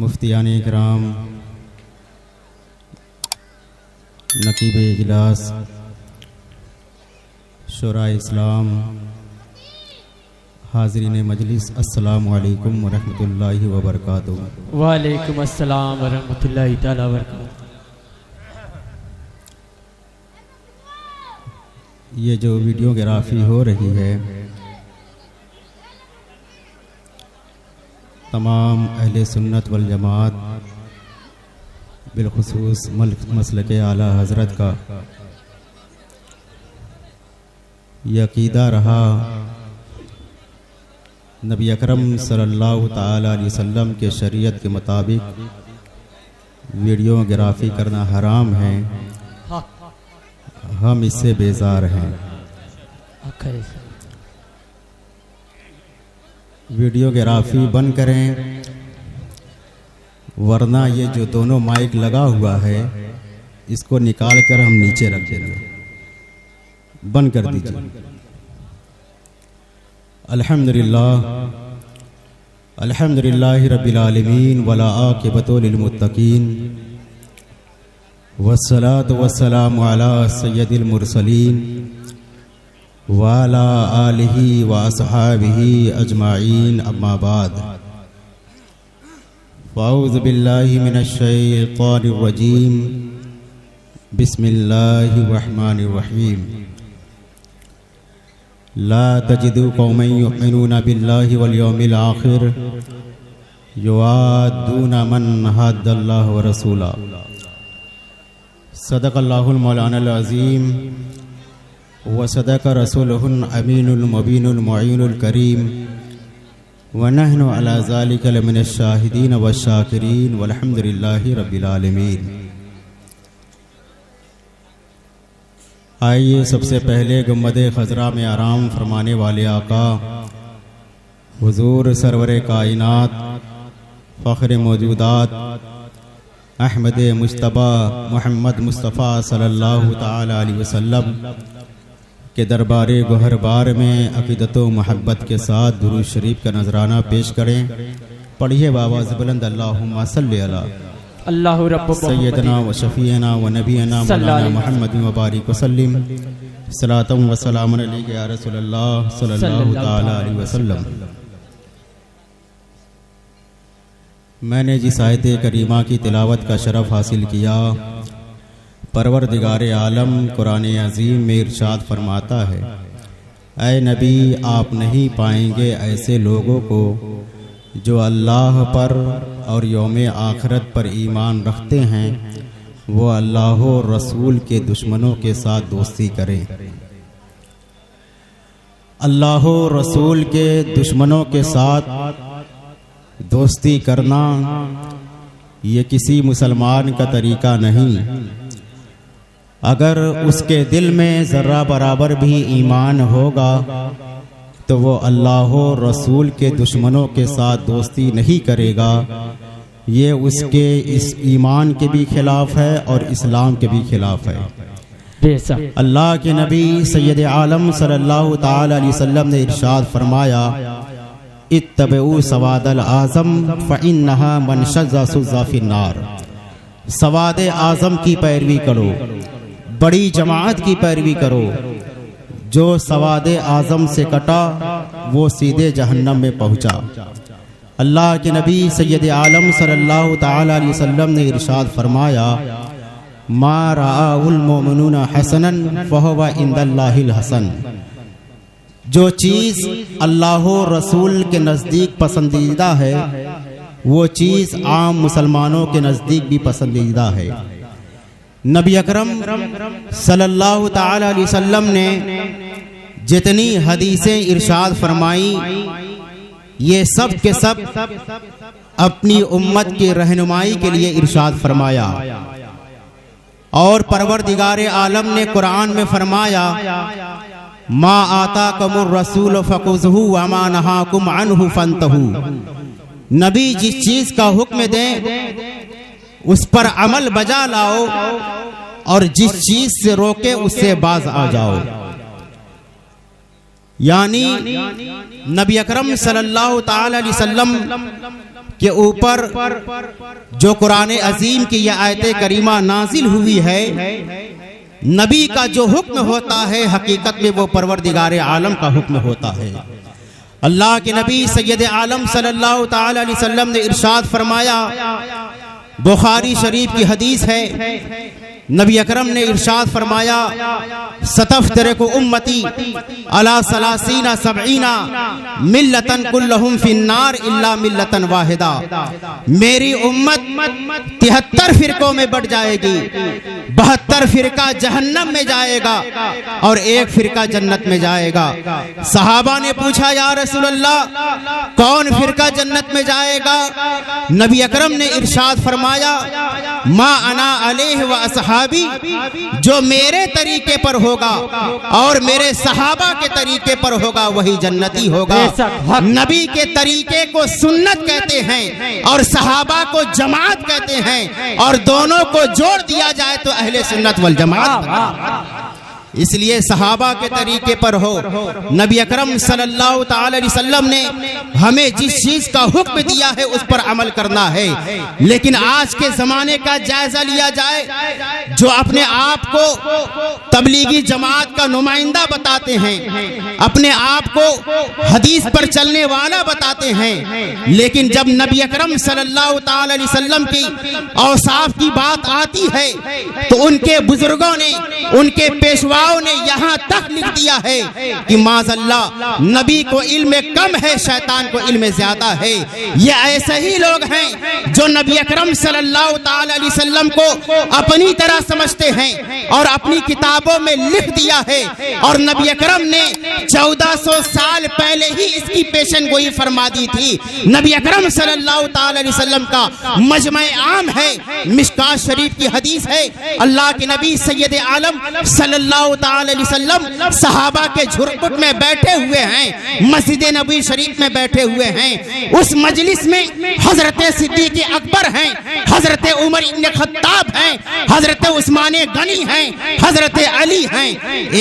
مفتیان کرام، نقیب اجلاس، شورا اسلام، حاضرین مجلس، السلام علیکم ورحمۃ اللہ وبرکاتہ۔ وعلیکم السلام ورحمۃ اللہ تعالی وبرکاتہ۔ یہ جو ویڈیوگرافی ہو رہی ہے، تمام اہل سنت والجماعت بالخصوص مسلک اعلیٰ حضرت کا یہ عقیدہ رہا نبی اکرم صلی اللہ تعالی علیہ وسلم کے شریعت کے مطابق ویڈیوگرافی کرنا حرام ہے، ہم اس سے بیزار ہیں۔ ویڈیوگرافی بند کریں، ورنہ یہ جو دونوں مائک لگا ہوا ہے اس کو نکال کر ہم نیچے رکھ دیں گے، بند کر دیجیے۔ الحمدللہ رب العالمین والعاقبۃ للمتقین والصلاة والسلام علی سید المرسلین وعلی آلہ واصحابہ اجمعین، اما بعد، فاعوذ باللہ من الشیطان الرجیم، بسم اللہ الرحمن الرحیم۔ لا تجد قوما یؤمنون باللہ والیوم الآخر یوادون من حاد اللہ ورسولہ۔ صدق اللہ المولانا العظیم وصدق رسولہ الامین المبین المعین الکریم، ونحن علی ذلک لمن الشاہدین والشاکرین والحمد للہ رب العالمین۔ آئیے سب سے پہلے گنبد خضرا میں آرام فرمانے والے آقا حضور سرور کائنات، فخر موجودات، احمد مجتبیٰ محمد مصطفیٰ صلی اللہ تعالی علیہ وسلم کے دربار گوہر بار میں عقیدت و محبت کے ساتھ درود شریف کا نذرانہ پیش کریں۔ پڑھیے بآواز بلند، اللہم صلی علی اللہ رب سیدنا و شفیعنا و نبینا مولانا محمد وبارک وسلم، صلاۃ و سلام علیک یا رسول اللہ صلی اللہ تعالی علیہ وسلم۔ میں نے جس آیت کریمہ کی تلاوت کا شرف حاصل کیا، پروردگار عالم قرآن عظیم میں ارشاد فرماتا ہے، اے نبی آپ نہیں پائیں گے ایسے لوگوں کو جو اللہ پر اور یوم آخرت پر ایمان رکھتے ہیں وہ اللہ و رسول کے دشمنوں کے ساتھ دوستی کریں۔ اللہ و رسول کے دشمنوں کے ساتھ دوستی کرنا یہ کسی مسلمان کا طریقہ نہیں۔ اگر اس کے دل میں ذرہ برابر بھی ایمان ہوگا تو وہ اللہ و رسول کے دشمنوں کے ساتھ دوستی نہیں کرے گا، یہ اس کے اس ایمان کے بھی خلاف ہے اور اسلام کے بھی خلاف ہے۔ اللہ کے نبی سید عالم صلی اللہ تعالی علیہ وسلم نے ارشاد فرمایا، اتبعوا سواد الاعظم فإنها من شذ سز فی النار۔ سواد اعظم کی پیروی کرو، بڑی جماعت کی پیروی کرو، جو سواد اعظم سے کٹا وہ سیدھے جہنم میں پہنچا۔ اللہ کے نبی سید عالم صلی اللہ تعالی علیہ وسلم نے ارشاد فرمایا، ما رآہ المؤمنون حسنا فہو عند اللہ الحسن۔ جو چیز اللہ و رسول کے نزدیک پسندیدہ ہے وہ چیز عام مسلمانوں کے نزدیک بھی پسندیدہ ہے۔ نبی اکرم صلی اللہ تعالی علیہ وسلم نے جتنی حدیثیں ارشاد فرمائی یہ سب کے سب اپنی امت کی رہنمائی کے لیے ارشاد فرمایا، اور پروردگار عالم نے قرآن میں فرمایا، ما آتاکم الرسول فخذہ وما نہاکم عنہ فانتہوا۔ نبی جس چیز کا حکم دیں اس پر عمل بجا لاؤ، اور جس چیز سے روکے اس سے باز آ جاؤ۔ یعنی نبی اکرم صلی اللہ تعالی علیہ وسلم کے اوپر جو قرآن عظیم کی یہ آیت کریمہ نازل ہوئی ہے، نبی کا جو حکم ہوتا ہے حقیقت میں وہ پروردگار عالم کا حکم ہوتا ہے۔ اللہ کے نبی سید عالم صلی اللہ تعالی علیہ وسلم نے ارشاد فرمایا، بخاری شریف کی حدیث ہے، نبی اکرم نے ارشاد فرمایا، ستفترق امتی علی 30-70 ملتن کلہم فی النار الا ملتن واحدہ، میری امت 73 فرقوں میں بٹ جائے گی، 72 فرقہ جہنم میں جائے گا اور 1 فرقہ جنت میں جائے گا۔ صحابہ نے پوچھا، یا رسول اللہ کون فرقہ جنت میں جائے گا؟ نبی اکرم نے ارشاد فرمایا، ما انا علیہ و اصحابی، جو میرے طریقے پر ہوگا اور میرے صحابہ کے طریقے پر ہوگا وہی جنتی ہوگا۔ نبی کے طریقے کو سنت کہتے ہیں اور صحابہ کو جماعت کہتے ہیں، اور دونوں کو جوڑ دیا جائے تو اہل سنت والجماعت۔ اس لیے صحابہ کے طریقے پر ہو۔ نبی اکرم صلی اللہ تعالی علیہ وسلم نے ہمیں جس چیز کا حکم دیا ہے اس پر عمل کرنا ہے، لیکن آج کے زمانے کا جائزہ لیا جائے، جو اپنے آپ کو تبلیغی جماعت کا نمائندہ بتاتے ہیں، اپنے آپ کو حدیث پر چلنے والا بتاتے ہیں، لیکن جب نبی اکرم صلی اللہ تعالی علیہ وسلم کی اوصاف کی بات آتی ہے تو ان کے بزرگوں نے، ان کے پیشوا نے یہاں تک لکھ دیا ہے کہ معاذ اللہ نبی کو علم کم ہے، شیطان کو علم زیادہ ہے۔ یہ ایسے ہی لوگ ہیں جو نبی اکرم صلی اللہ تعالی علیہ وسلم کو اپنی طرح سمجھتے ہیں اور اپنی کتابوں میں لکھ دیا ہے، اور نبی اکرم نے 1400 سال پہلے ہی اس کی پیشن گوئی فرما دی تھی۔ نبی اکرم صلی اللہ تعالی علیہ وسلم کا مجمع عام ہے، مشکات شریف کی حدیث ہے، اللہ کے نبی سید عالم صلی اللہ تعالی علیہ وسلم صحابہ کے جھرکٹ میں بیٹھے ہوئے ہیں، مسجد نبوی شریف میں بیٹھے ہوئے ہیں، اس مجلس میں حضرت صدیق اکبر ہیں، حضرت عمر ابن خطاب ہیں، حضرت عثمان غنی ہیں، حضرت علی ہیں۔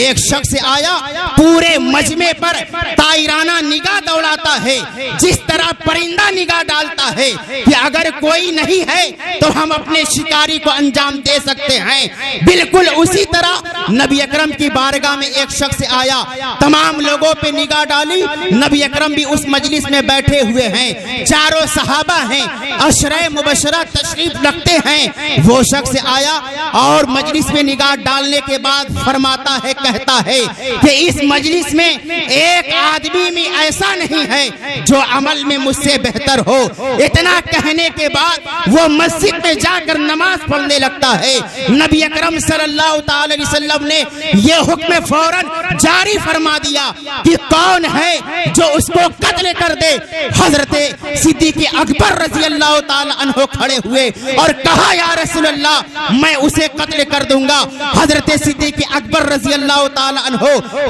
ایک شخص آیا، پورے مجمع پر طائرانہ نگاہ دوڑاتا ہے، جس طرح پرندہ نگاہ ڈالتا ہے کہ اگر کوئی نہیں ہے تو ہم اپنے شکاری کو انجام دے سکتے ہیں، بالکل اسی طرح نبی اکرم کی بارگاہ میں ایک شخص آیا، تمام لوگوں پہ نگاہ ڈالی، نبی اکرم بھی اس مجلس میں بیٹھے ہوئے ہیں، چاروں صحابہ ہیں، عشرہ مبشرہ تشریف رکھتے ہیں۔ وہ شخص آیا اور مجلس میں نگاہ ڈالنے کے بعد فرماتا ہے، کہتا ہے کہ اس مجلس میں ایک آدمی بھی ایسا نہیں ہے جو عمل میں مجھ سے بہتر ہو۔ اتنا کہنے کے بعد وہ مسجد میں جا کر نماز پڑھنے لگتا ہے۔ نبی اکرم صلی اللہ تعالی علیہ وسلم نے یہ حکم فوراً جاری فرما دیا کہ کون ہے جو اس کو قتل کر دے۔ حضرت صدیق اکبر رضی اللہ تعالی عنہ کھڑے ہوئے اور کہا، یا رسول اللہ میں اسے قتل کر دوں گا۔ حضرت صدیق اکبر رضی اللہ تعالی عنہ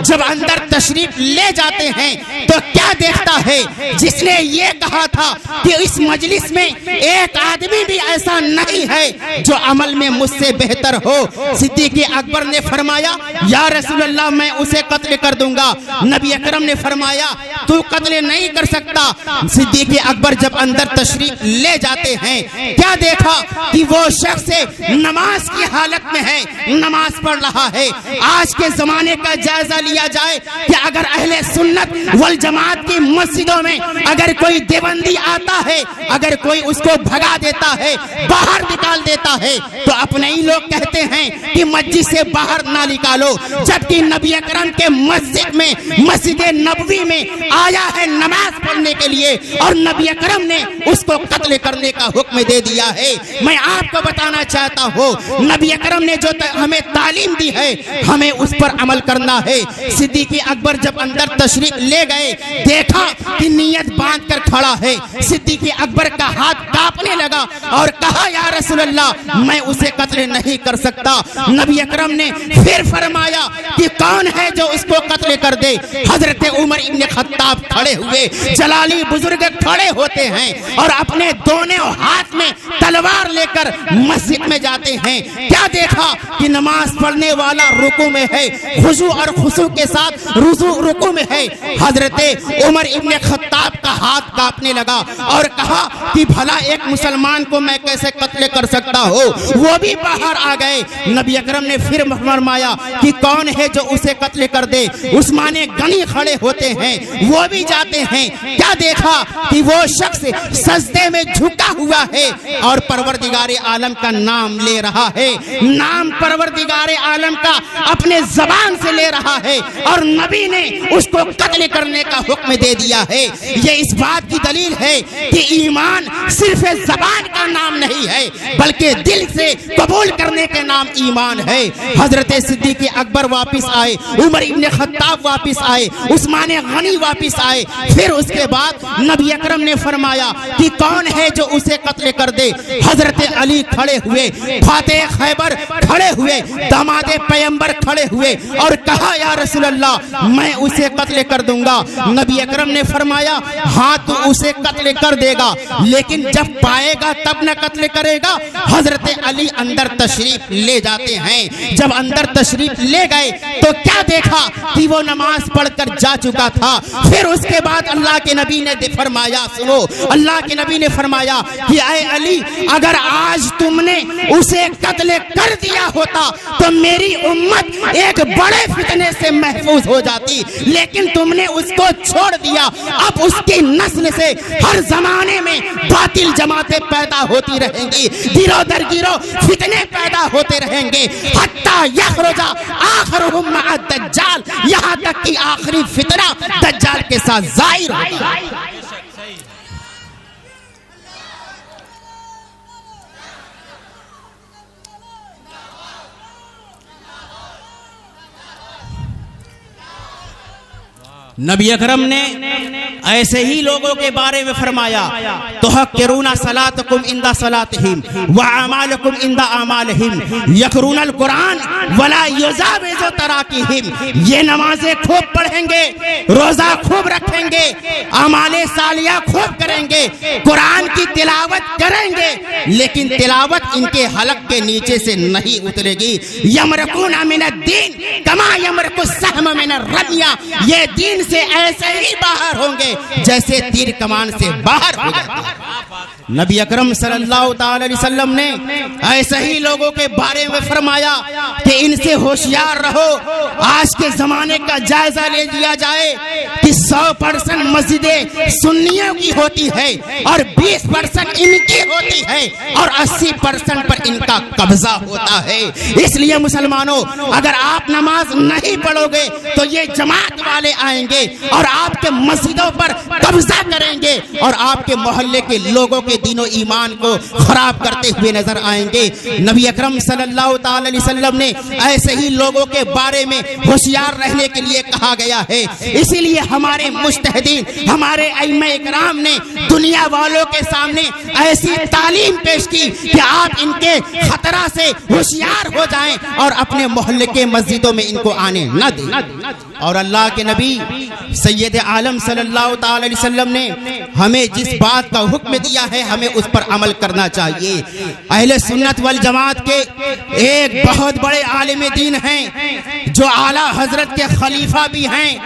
جب اندر تشریف لے جاتے ہیں تو کیا دیکھتا ہے، جس نے یہ کہا تھا کہ اس مجلس میں ایک آدمی بھی ایسا نہیں ہے جو عمل میں مجھ سے بہتر ہو۔ صدیق اکبر نے فرمایا، یا رسول اللہ میں اسے قتل کر دوں گا۔ نبی اکرم نے فرمایا، تو قتل نہیں کر سکتا۔ صدیق اکبر جب اندر تشریف لے جاتے ہیں، کیا دیکھا کہ وہ شخص نماز کی حالت میں ہے، نماز پڑھ رہا ہے۔ آج کے زمانے کا جائزہ لیا جائے کہ اگر اہل سنت والجماعت کی مسجدوں میں اگر کوئی دیوبندی آتا ہے، اگر کوئی اس کو بھگا دیتا ہے، باہر نکال دیتا ہے، تو اپنے ہی لوگ کہتے ہیں کہ مسجد سے باہر نہ نکالو، جبکہ نبی اکرم کے مسجد میں، مسجد نبوی میں آیا ہے نماز پڑھنے کے لیے، اور نبی اکرم نے اس کو قتل کرنے کا حکم دے دیا ہے۔ میں آپ کو بتانا چاہتا ہوں، نبی اکرم نے جو ہمیں تعلیم دی ہے ہمیں اس پر عمل کرنا ہے۔ صدیق اکبر جب اندر تشریف لے گئے، دیکھا کہ نیت باندھ کر کھڑا ہے۔ صدیق اکبر کا ہاتھ کانپنے لگا اور کہا، یا رسول اللہ میں اسے قتل نہیں کر سکتا۔ نبی اکرم نے پھر فرمایا کہ کون ہے جو اس کو قتل کر دے؟ حضرت عمر ابن خطاب کھڑے ہوئے، جلالی بزرگ کھڑے ہوتے ہیں اور اپنے دونوں ہاتھ میں تلوار لے کر مسجد میں جاتے ہیں۔ کیا دیکھا کہ نماز پڑھنے والا رکوع میں ہے، خضوع اور خضوع کے ساتھ رکوع میں ہے۔ حضرت عمر ابن خطاب کا ہاتھ کانپنے لگا اور کہا کہ بھلا ایک مسلمان کو میں کیسے قتل کر سکتا ہوں؟ وہ بھی باہر آ گئے۔ نبی اکرم نے پھر فرمایا کہ کون ہے جو اسے قتل کر دے؟ عثمان غنی کھڑے ہوتے ہیں، وہ بھی جاتے ہیں۔ کیا دیکھا کہ وہ شخص سجدے میں جھکا ہوا ہے اور پروردگار عالم کا نام لے رہا ہے، نام پروردگار عالم کا اپنے زبان سے لے رہا ہے، اور نبی نے اس کو قتل کرنے کا حکم دے دیا ہے۔ یہ اس بات کی دلیل ہے کہ ایمان صرف زبان کا نام نہیں ہے بلکہ دل سے قبول کرنے کے نام ایمان ہے۔ حضرت صدیق اکبر واپس آئے، عمر ابن خطاب واپس آئے، عثمان غنی واپس آئے۔ پھر اس کے بعد نبی اکرم نے فرمایا کہ کون ہے جو اسے قتل کر دے؟ حضرت علی کھڑے ہوئے، فاتح خیبر کھڑے ہوئے، داماد پیغمبر کھڑے ہوئے اور کہا یا رسول اللہ میں اسے قتل کر دوں گا۔ نبی اکرم نے فرمایا ہاں تو اسے قتل کر دے گا، لیکن جب پائے گا تب نہ قتل کرے گا۔ حضرت علی اندر تشریف لے جاتے ہیں۔ جب اندر تشریف لے گئے تو کیا دیکھا کہ وہ نماز پڑھ کر جا چکا تھا۔ پھر اس کے بعد اللہ کے نبی نے فرمایا، سنو، اللہ کے نبی نے فرمایا کہ اے علی اگر آج تم نے اسے قتل کر دیا ہوتا تو میری امت ایک بڑے فتنے سے محفوظ ہو جاتی، لیکن تم نے اس کو چھوڑ دیا۔ اب اس کی نسل سے ہر زمانے میں باطل جماعتیں پیدا ہوتی رہیں گی، گروہ در گروہ فتنے پیدا ہوتے رہیں گے، حتی یخرج آخرهم مع الدجال، یہاں تک کہ آخری فتنہ دجال کے ساتھ ظاہر ہوگا۔ نبی اکرم نے ایسے ہی لوگوں کے بارے میں فرمایا تحقرون صلاتکم عند صلاتہم واعمالکم عند اعمالہم یقرون القرآن ولا یجاوز تراکیہم۔ یہ نمازیں خوب پڑھیں گے، روزہ خوب رکھیں گے، اعمال صالحہ خوب کریں گے، قرآن کی تلاوت کریں گے، لیکن تلاوت ان کے حلق کے نیچے سے نہیں اترے گی۔ یمرقون من الدین کما یمرق السہم من الرمیہ، یہ دین سے ایسے ہی باہر ہوں گے جیسے تیر کمان سے باہر ہو جاتے ہیں۔ نبی اکرم صلی اللہ تعالی علیہ وسلم نے ایسے ہی لوگوں کے بارے میں فرمایا کہ ان سے ہوشیار رہو۔ آج کے زمانے کا جائزہ لے لیا جائے کہ 100% مسجدیں سنیوں کی ہوتی ہے اور 20% ان کی ہوتی ہے اور 80% پر ان کا قبضہ ہوتا ہے۔ اس لیے مسلمانوں اگر آپ نماز نہیں پڑھو گے تو یہ جماعت والے آئیں گے اور آپ کے مسجدوں پر قبضہ کریں گے اور آپ کے محلے کے لوگوں کے دین و ایمان کو خراب کرتے ہوئے نظر آئیں گے۔ نبی اکرم صلی اللہ تعالی علیہ وسلم نے ایسے ہی لوگوں کے بارے میں ہوشیار رہنے کے لیے کہا گیا ہے۔ اسی لیے ہمارے مجتہدین، ہمارے ائمہ اکرام نے دنیا والوں کے سامنے ایسی تعلیم پیش کی کہ آپ ان کے خطرہ سے ہوشیار ہو جائیں اور اپنے محلے کے مسجدوں میں ان کو آنے نہ دیں۔ اور اللہ کے نبی سید عالم صلی اللہ تعالی علیہ وسلم نے ہمیں جس بات کا حکم دیا ہے ہمیں اس پر عمل کرنا چاہیے۔ اہل سنت والجماعت کے ایک بہت بڑے عالم دین ہیں جو اعلیٰ حضرت کے خلیفہ بھی ہیں،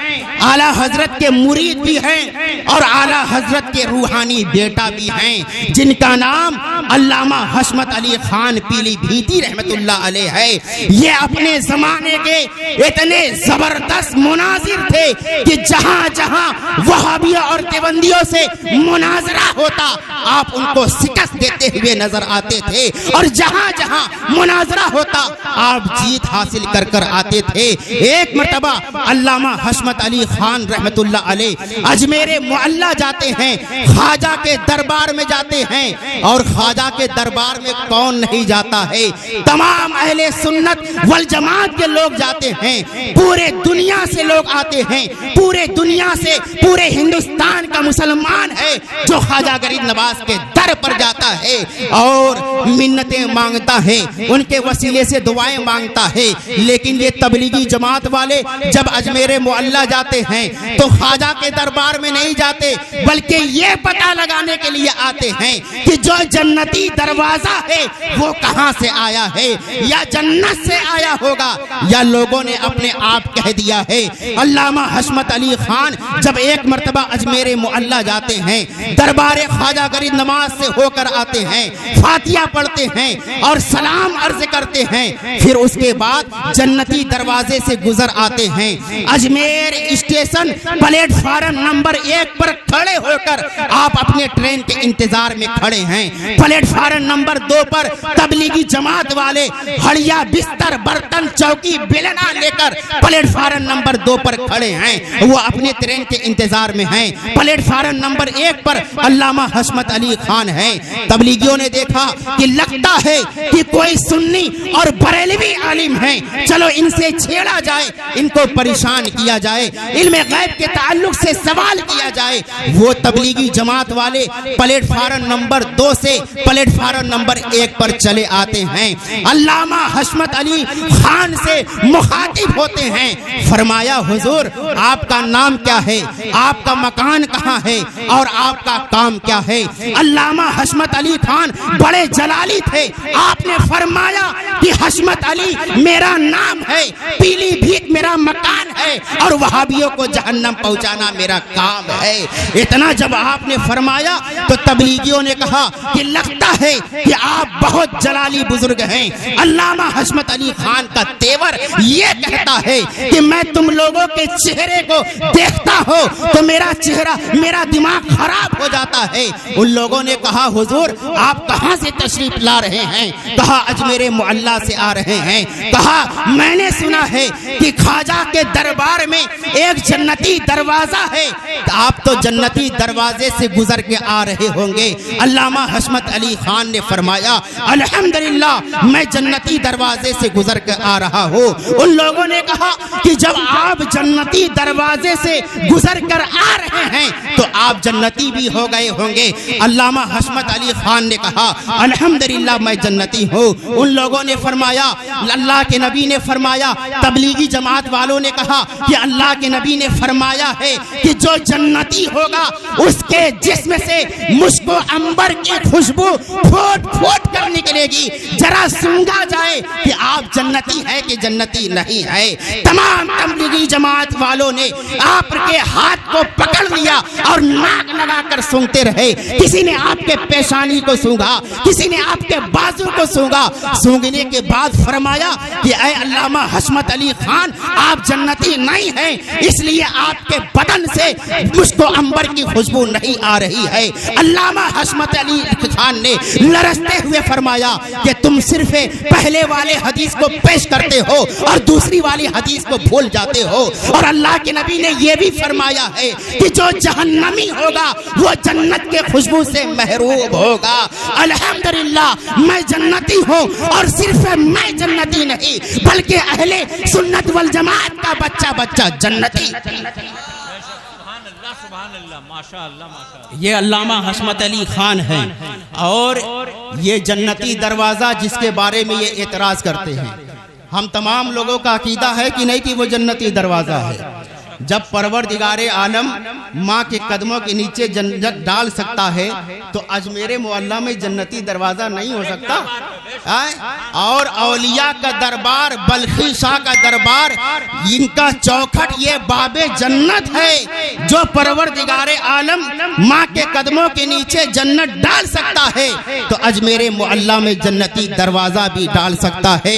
اعلیٰ حضرت کے مرید بھی ہیں اور اعلیٰ حضرت کے روحانی بیٹا بھی ہیں، جن کا نام علامہ حشمت علی خان پیلی بھیتی رحمت اللہ علیہ ہے۔ یہ اپنے زمانے کے اتنے زبردست مناظر تھے کہ جہاں جہاں وہابیوں اور دیوبندیوں سے مناظرہ ہوتا آپ ان کو شکست دیتے ہوئے نظر آتے تھے، اور جہاں جہاں مناظرہ ہوتا آپ جیت حاصل کر کر آتے تھے۔ ایک مرتبہ علامہ حشمت علی خان رحمت اللہ علیہ اجمیر معلیٰ جاتے ہیں، خواجہ کے دربار میں جاتے ہیں، اور خواجہ کے دربار میں کون نہیں جاتا ہے، تمام اہل سنت والجماعت کے لوگ جاتے ہیں، پورے دنیا سے لوگ آتے ہیں، پورے دنیا سے پورے ہندوستان کا مسلمان ہے جو خواجہ غریب نواز کے در پر جاتا ہے اور منتیں مانگتا ہے، ان کے وسیلے سے دعائیں مانگتا ہے۔ لیکن یہ تبلیغی جماعت والے جب اجمیر معلیٰ جاتے ہیں تو خواجہ کے دربار میں نہیں جاتے، بلکہ یہ پتہ لگانے کے لیے آتے ہیں کہ جو جنتی دروازہ ہے وہ کہاں سے آیا ہے، یا جنت سے آیا ہوگا یا لوگوں نے اپنے آپ کہہ دیا ہے۔ علامہ حشمت علی خان جب ایک مرتبہ اجمیر معلیٰ جاتے ہیں، دربار خواجہ غریب نماز سے ہو کر آتے ہیں، فاتحہ پڑھتے ہیں اور سلام عرض کرتے ہیں، پھر اس کے بعد جنتی دروازے سے گزر آتے ہیں۔ Ajmer station plate form number 1 پر کھڑے ہو کر آپ اپنے ٹرین کے انتظار میں کھڑے ہیں۔ پلیٹ فارم نمبر 2 پر تبلیغی جماعت والے ہڑیا، بستر، برتن، چوکی، بیلنا لے کر پلیٹ فارم نمبر 2 پر کھڑے ہیں، وہ اپنے ٹرین کے انتظار میں ہیں۔ پلیٹ فارم نمبر 1 پر علامہ حشمت علی خان ہیں۔ تبلیغیوں نے دیکھا کہ لگتا ہے کہ کوئی سنی اور بریلوی عالم ہیں، چلو ان سے چھیڑا جائے، ان کو پریشان کیا جائے، علم غیب کے تعلق سے سوال کیا جائے۔ وہ تبلیغی جماعت والے پلیٹ فارم نمبر 2 سے پلیٹ فارم نمبر 1 پر چلے آتے ہیں، علامہ حشمت علی خان سے مخاطب ہوتے ہیں۔ فرمایا حضور آپ کا نام کیا ہے، آپ کا مکان کہاں ہے اور آپ کا کام کیا ہے؟ علامہ حشمت علی خان بڑے جلالی تھے، آپ نے فرمایا کہ حشمت علی میرا نام ہے، پیلی بھیت میرا مکان ہے اور وہابیوں کو جہنم پہنچانا میرا کام ہے۔ اتنا جب آپ نے فرمایا تو تبلیغیوں نے کہا کہ لگتا ہے کہ آپ بہت جلالی بزرگ ہیں۔ علامہ حشمت علی خان کا تیور یہ کہتا ہے کہ میں تم لوگوں کے چہرے کو دیکھتا ہوں تو میرا چہرہ، میرا دماغ خراب ہو جاتا ہے۔ ان لوگوں نے کہا حضور آپ کہاں سے تشریف لا رہے ہیں؟ کہا اجمیر معلیٰ سے آ رہے ہیں۔ کہا میں نے سنا ہے کہ خواجہ کے دربار میں ایک جنتی دروازہ ہے، آپ تو جنتی دروازے سے گزر کے آ رہے ہوں گے۔ علامہ حشمت علی خان نے فرمایا الحمدللہ میں جنتی دروازے سے گزر کے آ رہا ہوں۔ ان لوگوں نے کہا کہ جب آپ جنتی دروازے سے گزر کر آ رہے ہیں تو آپ جنتی بھی ہو گئے ہوں گے۔ علامہ حشمت علی خان نے کہا الحمدللہ میں جنتی ہوں۔ ان لوگوں نے فرمایا، اللہ کے نبی نے فرمایا، تبلیغی جماعت والوں نے کہا کہ اللہ کے نبی نے فرمایا ہے کہ جو جنتی ہوگا اس کے جسم سے مشک و عنبر کی خوشبو پھوٹ پھوٹ کر نکلے گی، ذرا سونگا جائے کہ آپ جنتی ہے کہ جنتی نہیں ہے۔ تمام تبلیغی جماعت والوں نے آپ کے ہاتھ کو پکڑ لیا اور ناک لگا کر سونگتے رہے۔ کسی نے آپ کے پیشانی کو سونگا، کسی نے آپ کے بازو کو سونگا۔ سونگنے کے بعد فرمایا کہ اے علامہ حشمت علی خان آپ جنتی نہیں ہیں، اس لیے آپ کے بدن سے مشک و عنبر کی خوشبو نہیں آ رہی ہے۔ علامہ حشمت علی خان نے لرزتے ہوئے فرمایا کہ تم صرف پہلے والے حدیث کو پیش کرتے ہو اور دوسری والی حدیث کو بھول جاتے ہو، اور اللہ کے نبی نے یہ بھی فرمایا ہے کہ جو جہنمی ہوگا وہ جنت کے خوشبو سے محروم ہوگا۔ الحمدللہ میں جنتی ہوں، اور صرف میں جنتی نہیں بلکہ اہل سنت والجماعت کا بچہ جنتی۔ یہ علامہ حشمت علی خان ہیں، اور یہ جنتی دروازہ جس کے بارے میں یہ اعتراض کرتے ہیں، ہم تمام لوگوں کا عقیدہ ہے کہ نہیں کہ وہ جنتی دروازہ ہے۔ جب پروردگار عالم ماں کے قدموں کے نیچے جنت ڈال سکتا ہے تو اجمیر معلیٰ میں جنتی دروازہ نہیں ہو سکتا؟ اور اولیاء کا دربار، بلخی شاہ کا دربار، ان کا چوکھٹ یہ باب جنت ہے۔ جو پروردگار عالم ماں کے قدموں کے نیچے جنت ڈال سکتا ہے تو اجمیر معلیٰ میں جنتی دروازہ بھی ڈال سکتا ہے۔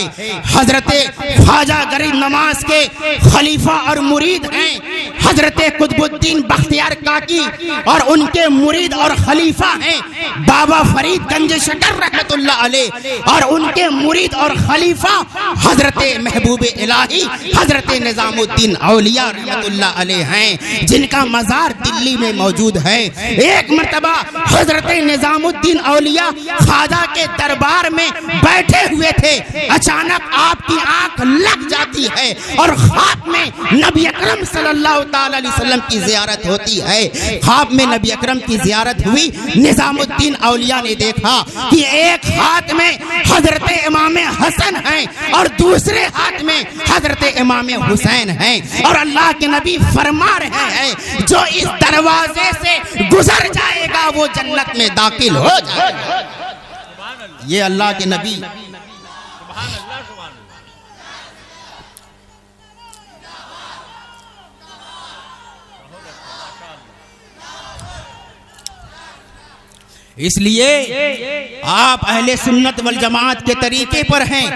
حضرت خواجہ غریب نواز کے خلیفہ اور مرید ہیں حضرت قطب الدین بختیار کاکی، اور ان کے مرید اور خلیفہ ہیں بابا فرید گنج شکر رحمت اللہ علیہ، اور ان کے مرید اور خلیفہ حضرت محبوب الہی حضرت نظام الدین اولیاء رحمت اللہ علیہ ہیں، جن کا مزار دلی میں موجود ہے۔ ایک مرتبہ حضرت نظام الدین اولیاء خواجہ کے دربار میں بیٹھے ہوئے تھے، اچانک آپ کی آنکھ لگ جاتی ہے اور خواب میں نبی اکرم صلی اللہ تعالی علیہ وسلم کی زیارت ہوتی ہے۔ خواب میں نبی اکرم کی زیارت ہوئی، نظام الدین اولیاء نے دیکھا کہ ایک ہاتھ میں حضرت امام حسن ہیں اور دوسرے ہاتھ میں حضرت امام حسین ہیں، اور اللہ کے نبی فرما رہے ہیں جو اس دروازے سے گزر جائے گا وہ جنت میں داخل ہو جائے گا۔ یہ اللہ کے نبی اس لیے آپ اہل سنت والجماعت کے طریقے پر ہیں،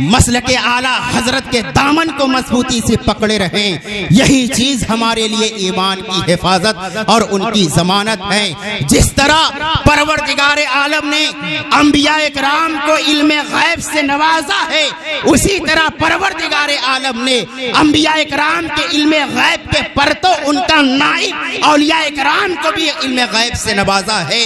مسلک اعلیٰ حضرت کے دامن کو مضبوطی سے پکڑے رہیں، یہی چیز ہمارے لیے ایمان کی حفاظت اور ان کی ضمانت ہے۔ جس طرح پروردگار عالم نے انبیاء کرام کو علم غیب سے نوازا ہے، اسی طرح پروردگار عالم نے انبیاء کرام کے علم غیب کے پرتو ان کا نائب اولیاء کرام کو بھی علم غیب سے نوازا ہے۔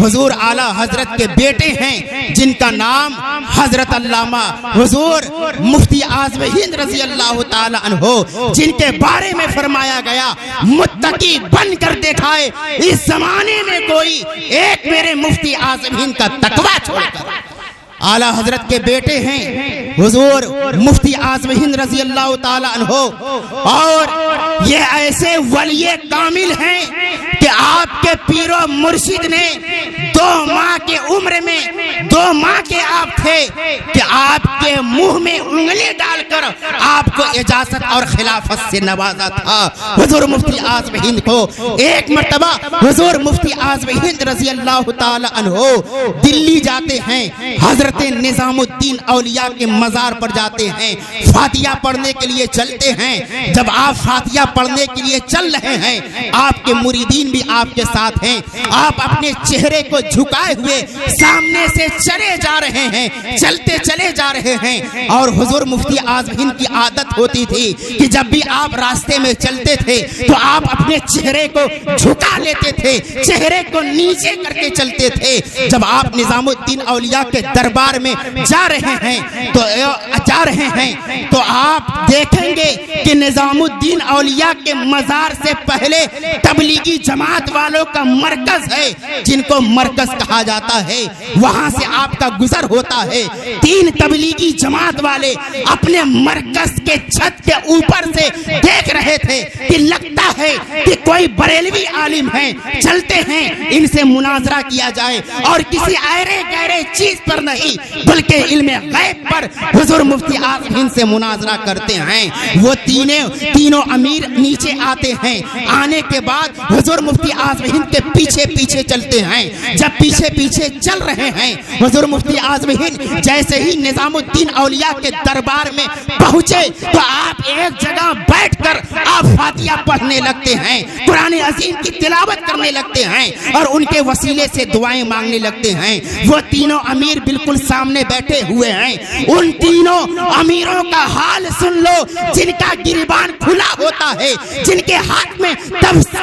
حضور اعلیٰ حضرت کے بیٹے ہیں جن کا نام حضرت علامہ حضور مفتی اعظم ہند رضی اللہ تعالی عنہ، جن کے بارے میں فرمایا گیا متقی بن کر دکھائے اس زمانے میں کوئی ایک میرے مفتی اعظم ہند کا تقوی چھوڑ کر۔ اعلیٰ حضرت کے بیٹے ہیں حضور مفتی اعظم ہند رضی اللہ تعالی عنہ، اور یہ ایسے ولی کامل ہیں کہ آپ کے پیر و مرشد نے 2 ماہ کے عمر میں 2 ماہ کے آپ تھے کہ آپ کے منہ میں انگلی ڈال کر آپ کو اجازت اور خلافت سے نوازا تھا۔ حضور مفتی اعظم ہند کو ایک مرتبہ حضور مفتی اعظم ہند رضی اللہ تعالی عنہ دلی جاتے ہیں، حضرت نظام الدین اولیاء کے مزار پر جاتے ہیں، فاتحہ پڑھنے کے لیے چلتے ہیں۔ جب آپ فاتحہ پڑھنے کے لیے چل رہے ہیں، آپ کے مریدین بھی آپ کے ساتھ ہیں، آپ اپنے چہرے کو جھکائے ہوئے سامنے سے چلے جا رہے ہیں، چلتے چلے جا رہے ہیں، اور حضور مفتی اعظم ہند کی عادت ہوتی تھی کہ جب بھی آپ راستے میں چلتے تھے تو آپ اپنے چہرے کو جھکا لیتے تھے، چہرے کو نیچے کر کے چلتے تھے۔ جب آپ نظام الدین اولیاء کے دربار میں جا رہے ہیں تو آپ دیکھیں گے کہ نظام الدین اولیاء کے مزار سے پہلے تبلیغی جماعت والوں کا مرکز ہے، جن کو مرکز کہا جاتا ہے، وہاں سے آپ کا گزر ہوتا ہے۔ 3 تبلیغی جماعت والے اپنے مرکز کے چھت کے اوپر سے دیکھ رہے تھے کہ لگتا ہے کہ کوئی بریلوی عالم ہیں، چلتے ہیں ان سے مناظرہ کیا جائے، اور کسی ایرے گہرے چیز پر نہیں بلکہ علم غیب پر حضور مفتی اعظم ہند سے مناظرہ کرتے ہیں۔ وہ تینوں امیر نیچے آتے ہیں، آنے کے بعد حضور مفتی اعظم ہند کے پیچھے پیچھے چلتے ہیں۔ جب پیچھے پیچھے چل رہے ہیں، حضور مفتی اعظم ہند جیسے ہی نظام الدین اولیاء کے دربار میں پہنچے تو آپ ایک جگہ بیٹھ کر آپ فاتحہ پڑھنے لگتے ہیں، قرآن عظیم کی تلاوت کرنے لگتے ہیں، اور ان کے وسیلے سے دعائیں مانگنے لگتے ہیں۔ وہ تینوں امیر بالکل سامنے بیٹھے ہوئے ہیں۔ ان تینوں امیروں کا حال سن لو، جن کا گریبان کھلا ہوتا ہے، جن کے ہاتھ میں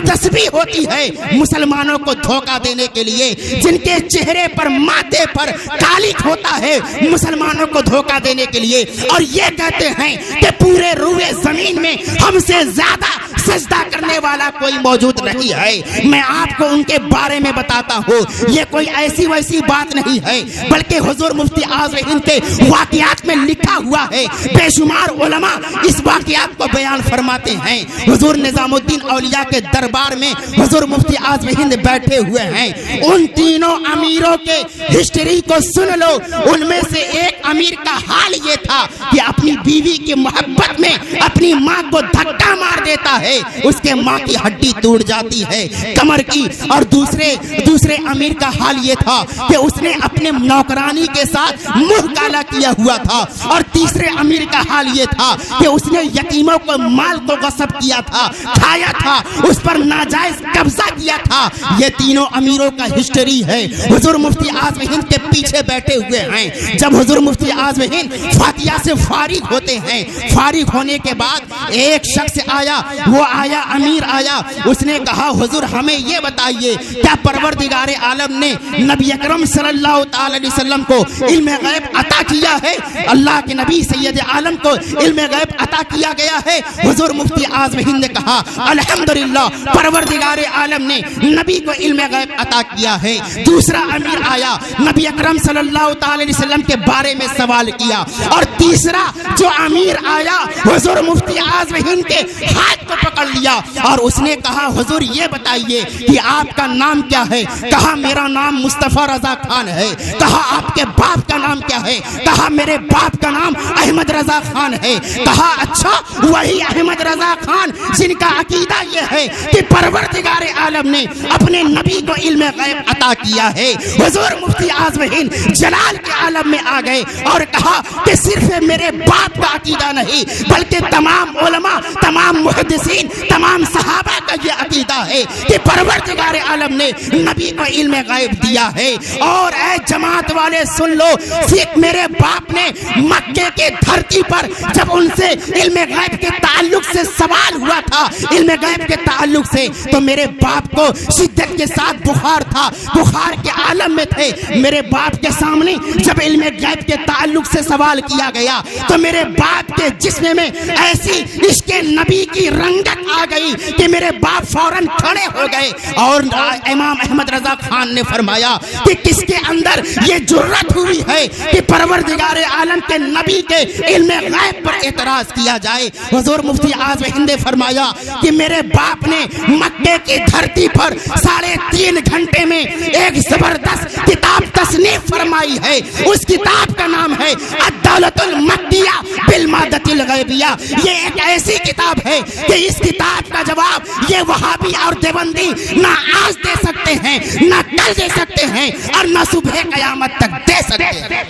تسبیح ہوتی ہے مسلمانوں کو دھوکہ دینے کے لیے، جن کے چہرے پر ماتھے پر کالک ہوتا ہے مسلمانوں کو دھوکہ دینے کے لیے، اور یہ کہتے ہیں کہ پورے روئے زمین میں ہم سے زیادہ سجدہ کرنے والا کوئی موجود نہیں ہے۔ میں آپ کو ان کے بارے میں بتاتا ہوں، یہ کوئی ایسی ویسی بات نہیں ہے، بلکہ حضور مفتی اعظم ہند کے واقعات میں لکھا ہوا ہے۔ بے شمار علماء اس واقعات کو بیان فرماتے ہیں۔ حضور نظام الدین اولیاء کے دربار میں حضور مفتی اعظم ہند بیٹھے ہوئے ہیں۔ ان تینوں امیروں کے ہسٹری کو سن لو۔ ان میں سے ایک امیر کا حال یہ تھا کہ اپنی بیوی کی محبت میں اپنی ماں کو دھکا مار دیتا ہے، اس کے ماں کی ہڈی ٹوٹ جاتی ہے کمر کی، اور دوسرے امیر کا حال یہ تھا کہ اس نے اپنے نوکرانی کے ساتھ منہ کالا کیا ہوا تھا، اور تیسرے امیر کا حال یہ تھا کہ اس نے یتیموں کو مال کو غصب کیا تھا، کھایا تھا، اس پر ناجائز قبضہ کیا تھا۔ یہ تینوں امیروں کا ہسٹری ہے۔ حضور مفتی اعظم ہند کے پیچھے بیٹھے ہوئے ہیں۔ جب حضور مفتی مفتی اعظم ہند فاتحہ سے فارغ ہوتے ہیں. فارغ ہونے کے بعد ایک شخص آیا, وہ آیا امیر آیا, اس نے کہا حضور ہمیں یہ بتائیے کیا پروردگار عالم نے نبی اکرم صلی اللہ تعالی علیہ وسلم کو علم غیب عطا کیا ہے؟ اللہ کے نبی سید عالم کو علم غیب عطا کیا گیا ہے. حضور مفتی اعظم ہند نے کہا الحمدللہ پروردگار عالم نے نبی کو علم غیب عطا کیا ہے. دوسرا امیر آیا, نبی اکرم صلی اللہ تعالی علیہ وسلم کے بارے میں سوال کیا. اور تیسرا جو امیر آیا حضور مفتی اعظم ہند کے ہاتھ کو پکڑ لیا اور اس نے کہا حضور یہ بتائیے کہ آپ کا نام کیا ہے؟ کہا میرا نام مصطفیٰ رضا خان ہے. کہا آپ کے باپ کا نام کیا ہے؟ کہا میرے باپ کا نام احمد رضا خان ہے. کہا اچھا وہی احمد رضا خان جن کا عقیدہ یہ ہے کہ پروردگار عالم نے اپنے نبی کو علم غیب عطا کیا ہے. حضور مفتی اعظم ہند جلال کے عالم میں آ گئے اور کہا کہ صرف میرے باپ کا عقیدہ نہیں بلکہ تمام علماء, تمام محدثین, تمام صحابہ کا یہ عقیدہ ہے کہ پروردگار عالم نے نبی کو علم غیب دیا ہے. اور اے جماعت والے سن لو, صرف میرے باپ نے مکے کے دھرتی پر جب ان سے علم غیب کے تعلق سے سوال ہوا تھا, علم غیب کے تعلق سے, تو میرے باپ کو شدت کے ساتھ بخار تھا, بخار کے عالم میں تھے. میرے باپ کے سامنے جب علم غیب کے تعلق سے سوال کیا گیا تو میرے باپ کے جسم میں ایسی عشق نبی کی رنگت آ گئی کہ میرے باپ فوراً کھڑے ہو گئے. اور امام احمد رضا خان نے فرمایا کہ کس کے اندر یہ جرت ہوئی ہے کہ پروردگار عالم کے نبی کے علم غیب پر اعتراض کیا جائے. حضور مفتی اعظم ہند نے فرمایا کہ میرے باپ نے مکے کی دھرتی پر 3.5 گھنٹے میں ایک زبردست کتاب تصنیف فرمائی ہے. اس کتاب کا نام ہے الدولۃ المکیہ بالمادۃ الغیبیہ. یہ ایک ایسی کتاب ہے کہ اس کتاب کا جواب یہ وہابی اور دیوبندی نہ آج دے سکتے ہیں, نہ کل دے سکتے ہیں, اور نہ صبح قیامت تک دے سکتے ہیں.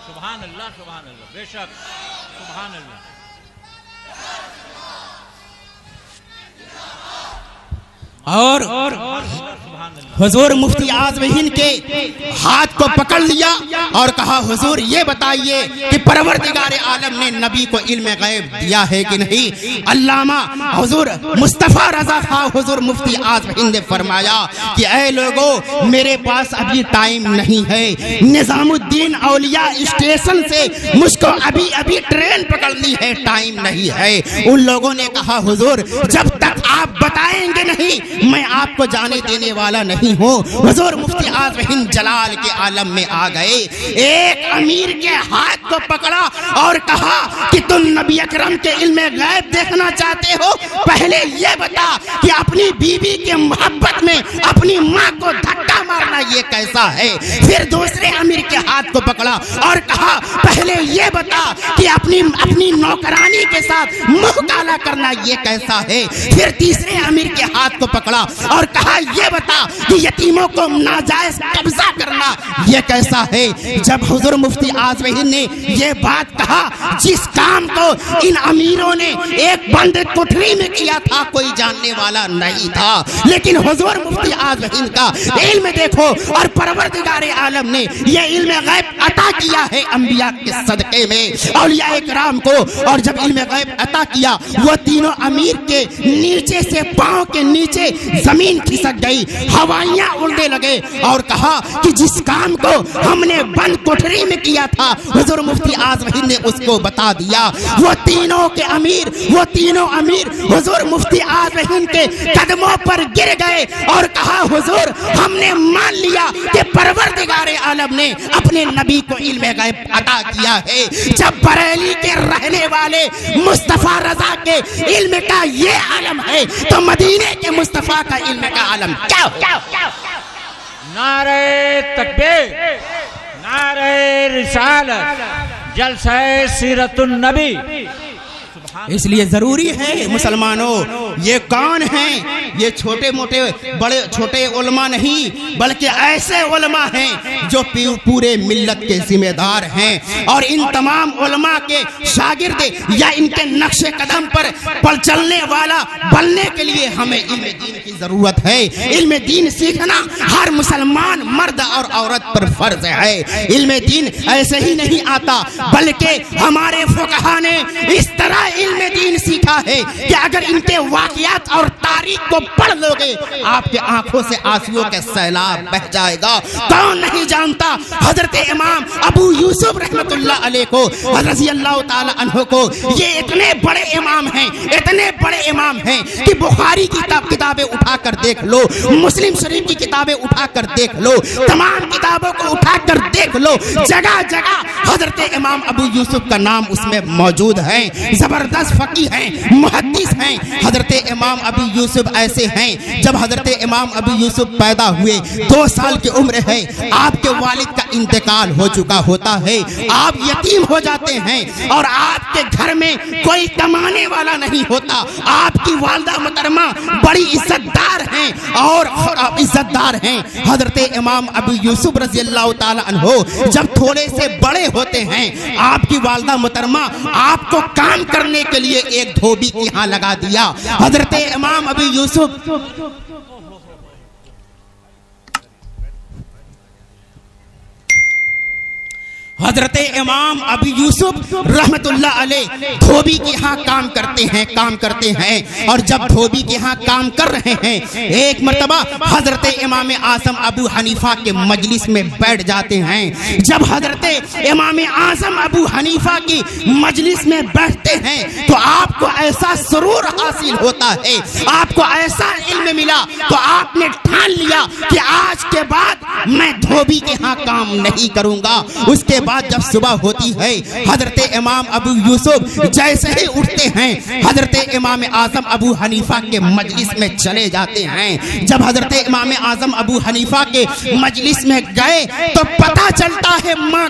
سبحان اللہ, سبحان اللہ, بے شک, سبحان اللہ. اور حضور مفتی اعظم ہند کے ہاتھ کو پکڑ لیا اور کہا حضور یہ بتائیے کہ پروردگار عالم نے نبی کو علم غیب دیا ہے کہ نہیں؟ علامہ حضور مصطفیٰ رضا خان حضور مفتی اعظم ہند نے فرمایا کہ اے لوگوں میرے پاس ابھی ٹائم نہیں ہے, نظام الدین اولیاء اسٹیشن سے مجھ کو ابھی ٹرین پکڑنی ہے, ٹائم نہیں ہے. ان لوگوں نے کہا حضور جب تک آپ بتائیں گے نہیں میں آپ کو جانے دینے والا نہیں ہوں. حضور مفتی اعظم ہند جلال کے عالم میں آ گئے, ایک امیر کے ہاتھ کو پکڑا اور کہا کہ تم نبی اکرم کے علم غیب دیکھنا چاہتے ہو, پہلے یہ بتا کہ اپنی بیوی کے محبت میں اپنی ماں کو دھکا مارنا یہ کیسا ہے. پھر دوسرے امیر کے ہاتھ کو پکڑا اور کہا پہلے یہ بتا کہ اپنی نوکرانی کے ساتھ منہ کالا کرنا یہ کیسا ہے. پھر تیسرے امیر کے ہاتھ کو پکڑا اور کہا یہ بتا کہ یتیموں کو ناجائز قبضہ کرنا یہ کیسا ہے. جب حضور مفتی اعظم ہند نے یہ بات کہا, جس کام کو ان امیروں نے ایک بند کوٹری میں کیا تھا کوئی جاننے والا نہیں تھا, لیکن حضور مفتی اعظم ہند کا علم دیکھو, اور پروردگار عالم نے یہ علم غیب عطا کیا ہے انبیاء کے صدقے میں, اولیاء کرام کو. اور جب علم غیب عطا کیا وہ تینوں امیر کے نیچے سے پاؤں کے نیچے زمین کھسک گئی, ہوائیاں اڑنے لگے, اور کہا کہ جس کام کو ہم نے بند کوٹری میں کیا تھا حضور مفتی اعظم ہند نے اس کو بتا دیا. وہ تینوں امیر حضور مفتی اعظم ہند کے قدموں پر گر گئے اور کہا حضور ہم نے مان لیا کہ پروردگار عالم نے اپنے نبی کو علم غیب عطا کیا ہے. جب بریلی کے رہنے والے مصطفیٰ رضا کے علم کا یہ عالم ہے تو مدینے کے مصطفیٰ کا علم کا عالم کیا ہو؟ نعرہ تکبیر, نعرہ رسالت, جلسہ سیرت النبی. اس لیے ضروری ہے مسلمانوں یہ کون ہیں؟ یہ چھوٹے موٹے بڑے چھوٹے علماء نہیں، بلکہ ایسے علماء ہیں جو پورے ملت کے ذمہ دار ہیں، اور ان تمام علماء کے شاگرد یا ان کے نقش قدم پر چلنے والا بننے کے لیے ہمیں علم دین کی ضرورت ہے۔ علم دین سیکھنا ہر مسلمان مرد اور عورت پر فرض ہے۔ علم دین ایسے ہی نہیں آتا، بلکہ ہمارے فقہا نے اس طرح علم دین سیکھا ہے کہ اگر ان کے واقعات اور تاریخ کو پڑھ لو گے آپ کے آنکھوں سے آنسوؤں کے سیلاب بہہ جائے گا۔ کون نہیں جانتا حضرت امام ابو یوسف رحمت اللہ علیہ کو، رضی اللہ تعالی عنہ کو، یہ اتنے بڑے امام ہیں، اتنے بڑے امام ہیں کہ بخاری کی کتابیں اٹھا کر دیکھ لو، مسلم شریف کی کتابیں اٹھا کر دیکھ لو، تمام کتابوں کو اٹھا کر دیکھ لو، جگہ جگہ حضرت امام ابو یوسف کا نام اس میں موجود ہے۔ زبردست فقیہ ہیں، محدث ہیں۔ حضرت امام ابو یوسف ایسے ہیں، جب حضرت امام ابو یوسف پیدا ہوئے 2 سال کی عمر ہے، آپ کے والد کا انتقال ہو چکا ہوتا ہے، آپ یتیم ہو جاتے ہیں، اور آپ کے گھر میں کوئی کمانے والا نہیں ہوتا۔ آپ کی والدہ محترمہ بڑی عزت دار ہیں اور عزت دار ہیں۔ حضرت امام ابو یوسف رضی اللہ تعالی عنہ جب تھوڑے سے بڑے ہوتے ہیں، آپ کی والدہ محترمہ آپ کو کام کرنے کے لیے ایک دھوبی کے ہاں لگا دیا۔ حضرت امام ابو یوسف حضرت امام ابو یوسف رحمت اللہ علیہ دھوبی کے ہاں کام کرتے ہیں اور جب دھوبی کے ہاں کام کر رہے ہیں، ایک مرتبہ حضرت امام اعظم ابو حنیفہ کے مجلس میں بیٹھ جاتے ہیں۔ جب حضرت امام اعظم ابو حنیفہ کی مجلس میں بیٹھتے ہیں تو آپ کو ایسا سرور حاصل ہوتا ہے، آپ کو ایسا علم ملا تو آپ نے ٹھان لیا کہ آج کے بعد میں دھوبی کے ہاں کام نہیں کروں گا۔ اس کے بعد جب صبح ہوتی ہے، حضرت امام ابو یوسف جیسے ہی اٹھتے ہیں حضرت امام اعظم ابو حنیفہ کے مجلس میں چلے جاتے ہیں۔ جب حضرت امام اعظم ابو حنیفہ کے مجلس میں گئے تو پتہ چلتا ہے ماں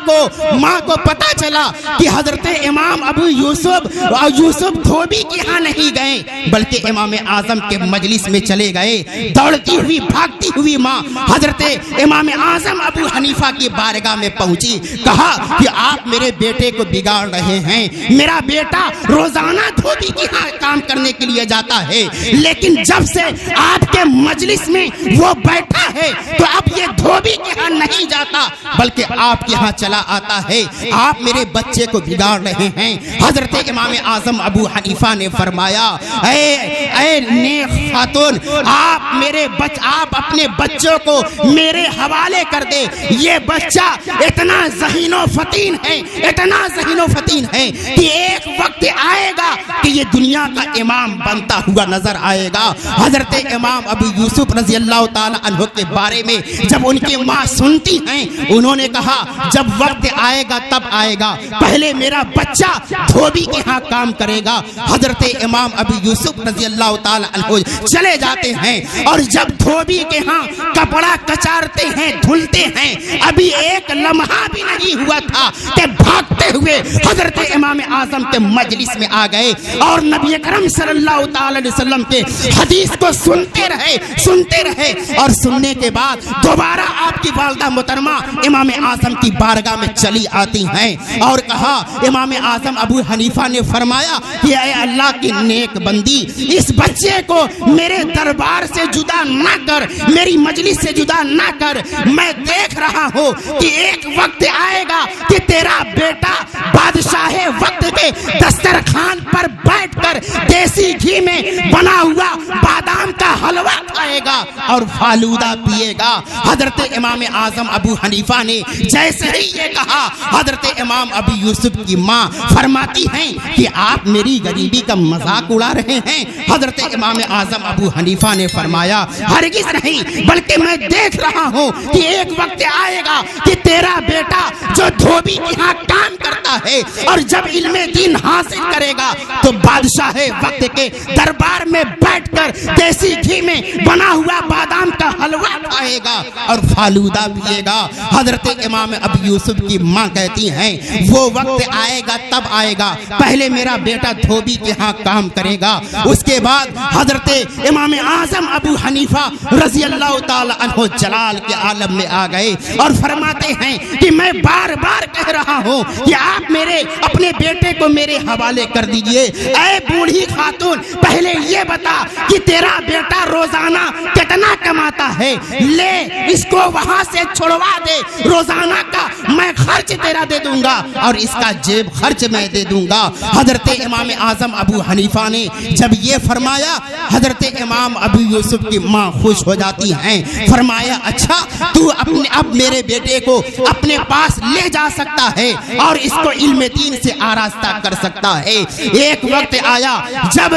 کو پتہ چلا کہ حضرت امام ابو یوسف دھوبی کے ہاں نہیں گئے بلکہ امام اعظم کے مجلس میں چلے گئے۔ دوڑتی ہوئی بھاگتی ہوئی ماں حضرت امام اعظم ابو حنیفہ کی بارگاہ میں پہنچی، کہا کہ آپ میرے بیٹے کو بگاڑ رہے ہیں، میرا بیٹا روزانہ دھوبی کے ہاں کام کرنے کے لیے جاتا ہے، لیکن جب سے آپ کے مجلس میں وہ بیٹھا ہے تو اب یہ دھوبی کے ہاں نہیں جاتا بلکہ آپ کے ہاں چلا آتا ہے، آپ میرے بچے کو بگاڑ رہے ہیں۔ حضرت امام اعظم ابو حنیفہ نے فرمایا، اے نیک خاتون، آپ اپنے بچوں کو میرے حوالے کر دے، یہ بچہ اتنا ذہین و فطین ہے کہ ایک وقت آئے گا کہ یہ دنیا کا امام بنتا ہوا نظر آئے گا۔ حضرت امام ابو یوسف رضی اللہ تعالی عنہ کے بارے میں جب ان کی ماں سنتی ہیں، انہوں نے کہا جب وقت آئے گا تب آئے گا، پہلے میرا بچہ دھوبی کے ہاں کام کرے گا۔ حضرت امام ابو یوسف رضی اللہ تعالی عنہ چلے جاتے ہیں اور جب دھوبی کے ہاں کپڑا کچارتے ہیں، دھلتے ہیں، ابھی ایک لمحہ بھی نہیں ہوا تھا کہ بھاگتے ہوئے حضرت امام اعظم کے مجلس میں آ گئے اور نبی کرم صلی اللہ تعالی علیہ وسلم کے حدیث کو سنتے رہے اور سننے کے بعد دوبارہ آپ کی والدہ محترمہ امام اعظم کی بارگاہ میں چلی آتی ہیں اور کہا، امام اعظم ابو حنیفہ نے فرمایا کہ اے اللہ کی نیک بندی، اس بچے کو میرے دربار سے جدا نہ کر، میری مجلس سے جدا نہ کر، میں دیکھ رہا ہوں کہ ایک وقت آئے گا کہ تیرا بیٹا بادشاہ وقت کے دسترخوان پر بیٹھ کر دیسی گھی میں بنا ہوا بادام کا حلوہ کھائے گا اور فالودہ پیے گا۔ حضرت امام اعظم ابو حنیفہ نے جیسے ہی یہ کہا، حضرت امام ابو یوسف کی ماں فرماتی ہیں کہ آپ میری غریبی کا مذاق اڑا رہے ہیں۔ حضرت امام اعظم ابو حنیفہ نے فرمایا، ہرگز نہیں، بلکہ میں دیکھ رہا ہوں کہ ایک وقت آئے گا کہ تیرا بیٹا بیٹا جو دھوبی کے ہاں کام کرتا ہے اور جب علم دین حاصل کرے گا تو بادشاہ وقت کے دربار میں بیٹھ کر دیسی گھی میں بنا ہوا بادام کا حلوہ کھائے گا اور فالودہ پیے گا۔ حضرت امام ابو یوسف کی ماں کہتی ہیں وہ وقت آئے گا تب آئے گا، پہلے میرا بیٹا دھوبی کے ہاں کام کرے گا، اس کے بعد حضرت امام اعظم ابو حنیفہ رضی اللہ تعالی عنہ جلال کے عالم میں آ گئے اور فرماتے ہیں کہ میں بار بار کہہ رہا ہوں کہ آپ میرے اپنے بیٹے کو میرے حوالے کر دیجئے۔ اے بوڑھی خاتون، پہلے یہ بتا کہ تیرا بیٹا روزانہ کتنا کماتا ہے، لے اس کو وہاں سے چھڑوا دے، روزانہ کا میں خرچ تیرا دے دوں گا اور اس کا جیب خرچ میں دے دوں گا۔ حضرت امام اعظم ابو حنیفہ نے جب یہ فرمایا، حضرت امام ابو یوسف کی ماں خوش ہو جاتی ہیں، فرمایا اچھا تو اب میرے بیٹے کو اپنے پاس لے جا سکتا ہے اور اس کو علم دین سے آراستہ کر سکتا ہے۔ ایک وقت آیا جب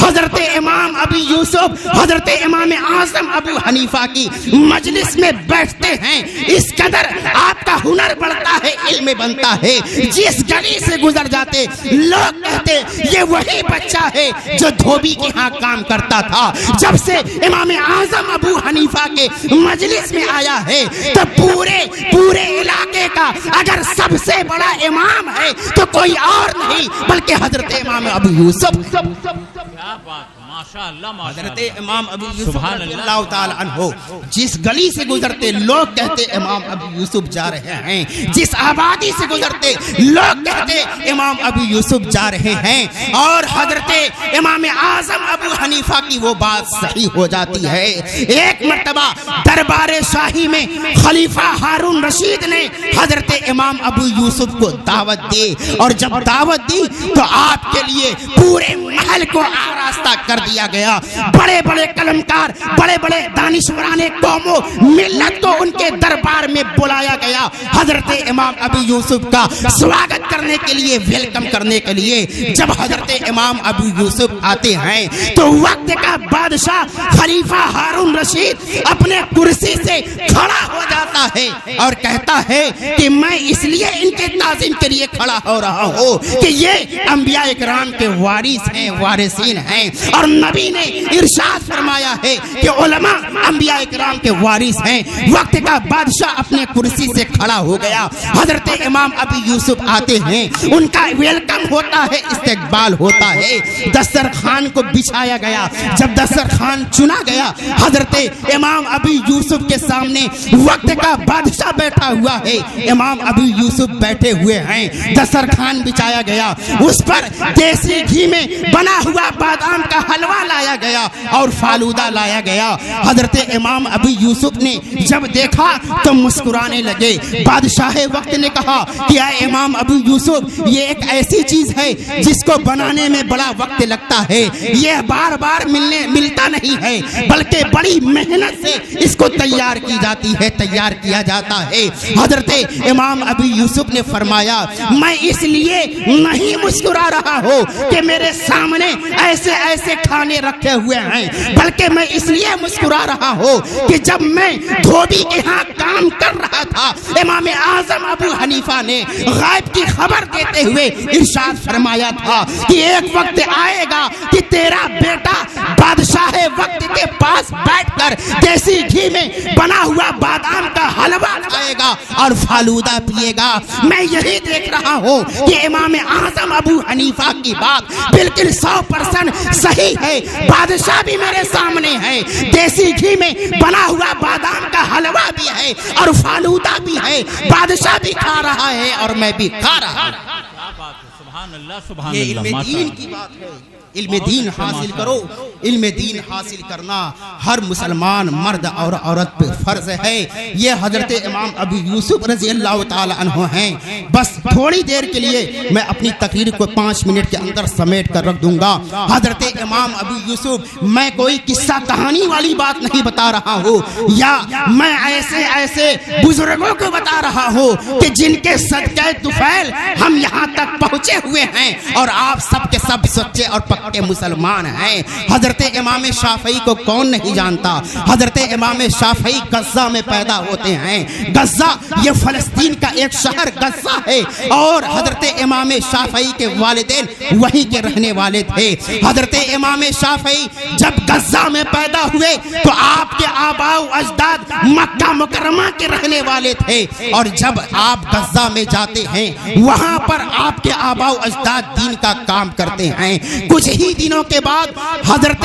حضرت امام ابو یوسف حضرت امام اعظم ابو حنیفہ کی مجلس میں بیٹھتے ہیں، اس قدر آپ کا ہنر بڑھتا ہے، علم بنتا ہے، جس گلی سے گزر جاتے لوگ کہتے یہ وہی بچہ ہے جو دھوبی کے ہاں کام کرتا تھا۔ جب سے امام اعظم ابو حنیفہ کے مجلس میں آیا ہے تو پورے علاقے کا اگر سب سے بڑا امام ہے تو کوئی اور نہیں بلکہ حضرت امام ابو یوسف۔ کیا بات، ماشاءاللہ حضرت امام ابو یوسف رضی اللہ تعالی عنہ جس گلی سے گزرتے لوگ کہتے امام ابو یوسف جا رہے ہیں، جس آبادی سے گزرتے لوگ کہتے امام ابو یوسف جا رہے ہیں، اور حضرت امام اعظم ابو حنیفہ کی وہ بات صحیح ہو جاتی ہے۔ ایک مرتبہ دربار شاہی میں خلیفہ ہارون رشید نے حضرت امام ابو یوسف کو دعوت دی، اور جب دعوت دی تو آپ کے لیے پورے محل کو آراستہ کر دیا گیا۔ بڑے بڑے قلمکار، بڑے بڑے دانشوران قوم و ملت کو ان کے دربار میں بلایا گیا، حضرت امام ابو یوسف کا سواگت کرنے کے لیے، ویلکم کرنے کے لیے۔ جب حضرت امام ابو یوسف آتے ہیں تو وقت کا بادشاہ خلیفہ ہارون رشید اپنے کرسی سے کھڑا ہو جاتا ہے اور کہتا ہے کہ میں اس لیے ان کے تعظیم کے لیے کھڑا ہو رہا ہوں کہ یہ انبیاء اکرام کے وارث ہیں، وارثین ہیں، اور نبی نے ارشاد فرمایا ہے کہ علماء انبیاء اکرام کے وارث ہیں۔ وقت کا بادشاہ اپنے کرسی سے کھڑا ہو گیا، حضرت امام ابو یوسف آتے ہیں، ان کا ویلکم ہوتا ہے، استقبال ہوتا ہے، دسترخوان کو بچھایا گیا۔ جب دسترخوان چنا گیا، حضرت امام ابو یوسف کے سامنے وقت کا بادشاہ بیٹھا ہوا ہے، امام ابو یوسف بیٹھے ہوئے ہیں، دسترخوان بچھایا گیا، اس پر دیسی گھی میں بنا ہوا بادام کا حلوہ لایا گیا اور فالودہ لایا گیا۔ حضرت امام ابو یوسف نے جب دیکھا تو مسکرانے لگے۔ بادشاہ وقت نے کہا کہ اے امام ابو یوسف، یہ ایک ایسی چیز ہے جس کو بنانے میں بڑا وقت لگتا ہے، یہ بار بار ملتا نہیں ہے، بلکہ بڑی محنت سے اس کو تیار کی جاتی ہے، تیار کیا جاتا ہے۔ حضرت امام ابو یوسف نے فرمایا میں اس لیے نہیں مسکرا رہا ہوں کہ میرے سامنے ایسے کھانے رکھے ہوئے ہیں، بلکہ میں اس لیے مسکرا رہا ہوں کہ جب میں دھوبی کے ہاں کام کر رہا تھا، امام اعظم ابو حنیفہ نے غائب کی خبر دیتے ہوئے ارشاد فرمایا تھا کہ ایک وقت آئے گا کہ تیرا بیٹا بادشاہ وقت کے پاس بیٹھ کر دیسی گھی میں بنا ہوا بادام کا حلوہ کھائے گا اور فالودہ پیے گا۔ میں یہی دیکھ رہا ہوں کہ امام اعظم ابو حنیفہ کی بات بالکل 100% صحیح ہے، بادشاہ بھی میرے سامنے ہے، دیسی گھی میں بنا ہوا بادام کا حلوہ بھی ہے اور فالودہ بھی ہے، بادشاہ بھی کھا رہا ہے اور میں بھی کھا رہا ہوں۔ کیا بات ہے، سبحان اللہ، سبحان یہ اللہ، علم دین کی بات ہے۔ علم دین حاصل کرو۔ علم دین حاصل کرنا ہر مسلمان مرد اور عورت پہ فرض ہے۔ یہ حضرت امام ابو یوسف رضی اللہ تعالی عنہ ہیں۔ بس تھوڑی دیر کے لیے میں اپنی تقریر کو 5 منٹ کے اندر سمیٹ کر رکھ دوں گا۔ حضرت امام ابو یوسف، میں کوئی قصہ کہانی والی بات نہیں بتا رہا ہوں، یا میں ایسے بزرگوں کو بتا رہا ہوں کہ جن کے صدقے طفیل ہم یہاں تک پہنچے ہوئے ہیں، اور آپ سب کے سب سچے اور پکے پکے مسلمان ہیں۔ حضرت امام شافعی کو کون نہیں جانتا؟ حضرت امام شافعی غزہ میں پیدا ہوتے ہیں۔ غزہ یہ فلسطین کا ایک شہر غزہ ہے، اور حضرت امام شافعی کے والدین وہیں کے رہنے والے تھے۔ حضرت امام شافعی جب غزہ میں پیدا ہوئے تو آپ کے آباء و اجداد مکہ مکرمہ کے رہنے والے تھے، اور جب آپ غزہ میں جاتے ہیں وہاں پر آپ کے آباء و اجداد دین کا کام کرتے ہیں۔ کچھ ہی دنوں کے بعد حضرت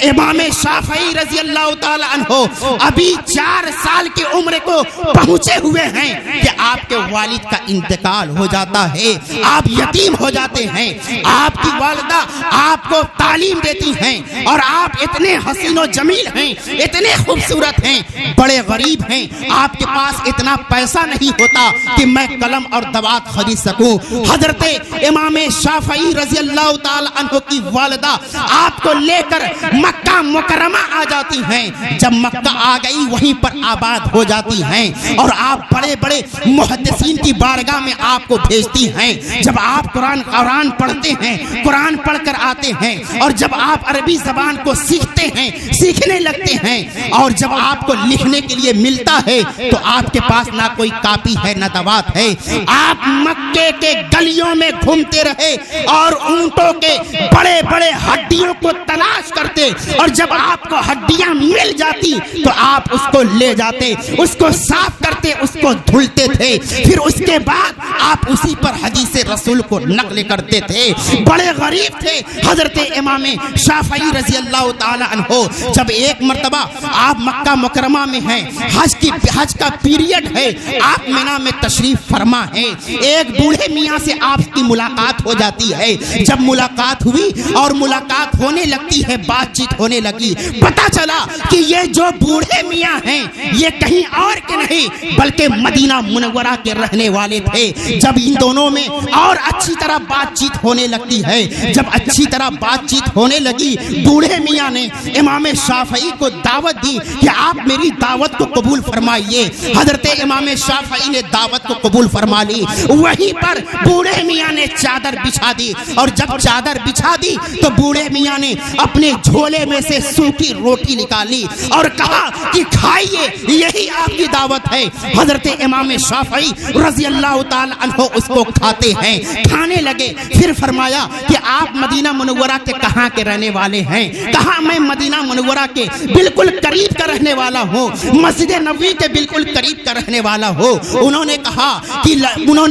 امام شافعی رضی اللہ تعالی عنہ ابھی 4 سال کی عمر کو پہنچے ہوئے ہیں کہ آپ کے والد کا انتقال ہو جاتا ہے، آپ یتیم ہو جاتے ہیں۔ آپ کی والدہ آپ کو تعلیم دیتی ہیں، اور آپ اتنے حسین و جمیل ہیں، اتنے خوبصورت ہیں، بڑے غریب ہیں، آپ کے پاس اتنا پیسہ نہیں ہوتا کہ میں قلم اور دوات خرید سکوں۔ حضرت امام شافعی رضی اللہ تعالی عنہ کی والدہ آپ کو لے کر مکہ مکرمہ آ جاتی ہیں۔ جب مکہ آ گئی وہیں پر آباد ہو جاتی ہیں، اور آپ بڑے بڑے محدثین کی بارگاہ میں آپ کو بھیجتی ہیں۔ جب آپ قرآن پڑھتے ہیں، قرآن پڑھ کر آتے ہیں، اور جب آپ عربی زبان کو سیکھتے ہیں، سیکھنے لگتے ہیں، اور جب آپ کو لکھنے کے لیے ملتا ہے تو آپ کے پاس نہ کوئی کاپی ہے نہ دوات ہے۔ آپ مکے کے گلیوں میں گھومتے رہے اور اونٹوں کے بڑے بڑے ہڈیوں کو تلاش کرتے، اور جب آپ کو ہڈیاں مل جاتی تو آپ اس کو لے جاتے، اس کو صاف کرتے، اس کو دھلتے تھے، پھر اس کے بعد آپ اسی پر حدیث رسول کو نقل کرتے تھے۔ بڑے غریب تھے حضرت امام شافعی رضی اللہ تعالی عنہ۔ جب ایک مرتبہ آپ مکہ مکرمہ میں ہیں، حج کا پیریڈ ہے، آپ مینا میں تشریف فرما ہیں، ایک بوڑھے میاں سے آپ کی ملاقات ہو جاتی ہے۔ جب ملاقات ہوئی اور ملاقات ہونے لگتی ہے، بات چیت ہونے لگی، پتہ چلا کہ یہ جو بوڑھے میاں ہیں یہ کہیں اور کے نہیں بلکہ مدینہ منورہ کے رہنے والے تھے۔ جب ان دونوں میں اور اچھی طرح بات چیت ہونے لگتی ہے، جب اچھی طرح بات چیت ہونے لگی، بوڑھے میاں نے امام شافعی کو دعوت دی کہ آپ میری دعوت کو قبول فرمائیے۔ حضرت امام شافعی نے دعوت کو قبول فرما لی۔ وہیں پر بوڑھے میاں نے چادر بچھا دی، اور جب چادر بچھا دی تو بوڑھے میاں نے اپنے جھولے میں سے سوکھی روٹی نکالی اور کہا کہ کھائیے، یہی آپ کی دعوت ہے۔ حضرت امام شافعی رضی اللہ تعالی عنہ اس کو کھاتے ہیں، کھانے لگے، پھر فرمایا کہ آپ مدینہ منورہ کے کہاں کے رہنے والے ہیں؟ کہا میں مدینہ منورہ کے بالکل قریب کا رہنے والا ہوں، مسجد نبوی کے بالکل قریب کا رہنے والا ہوں۔ انہوں نے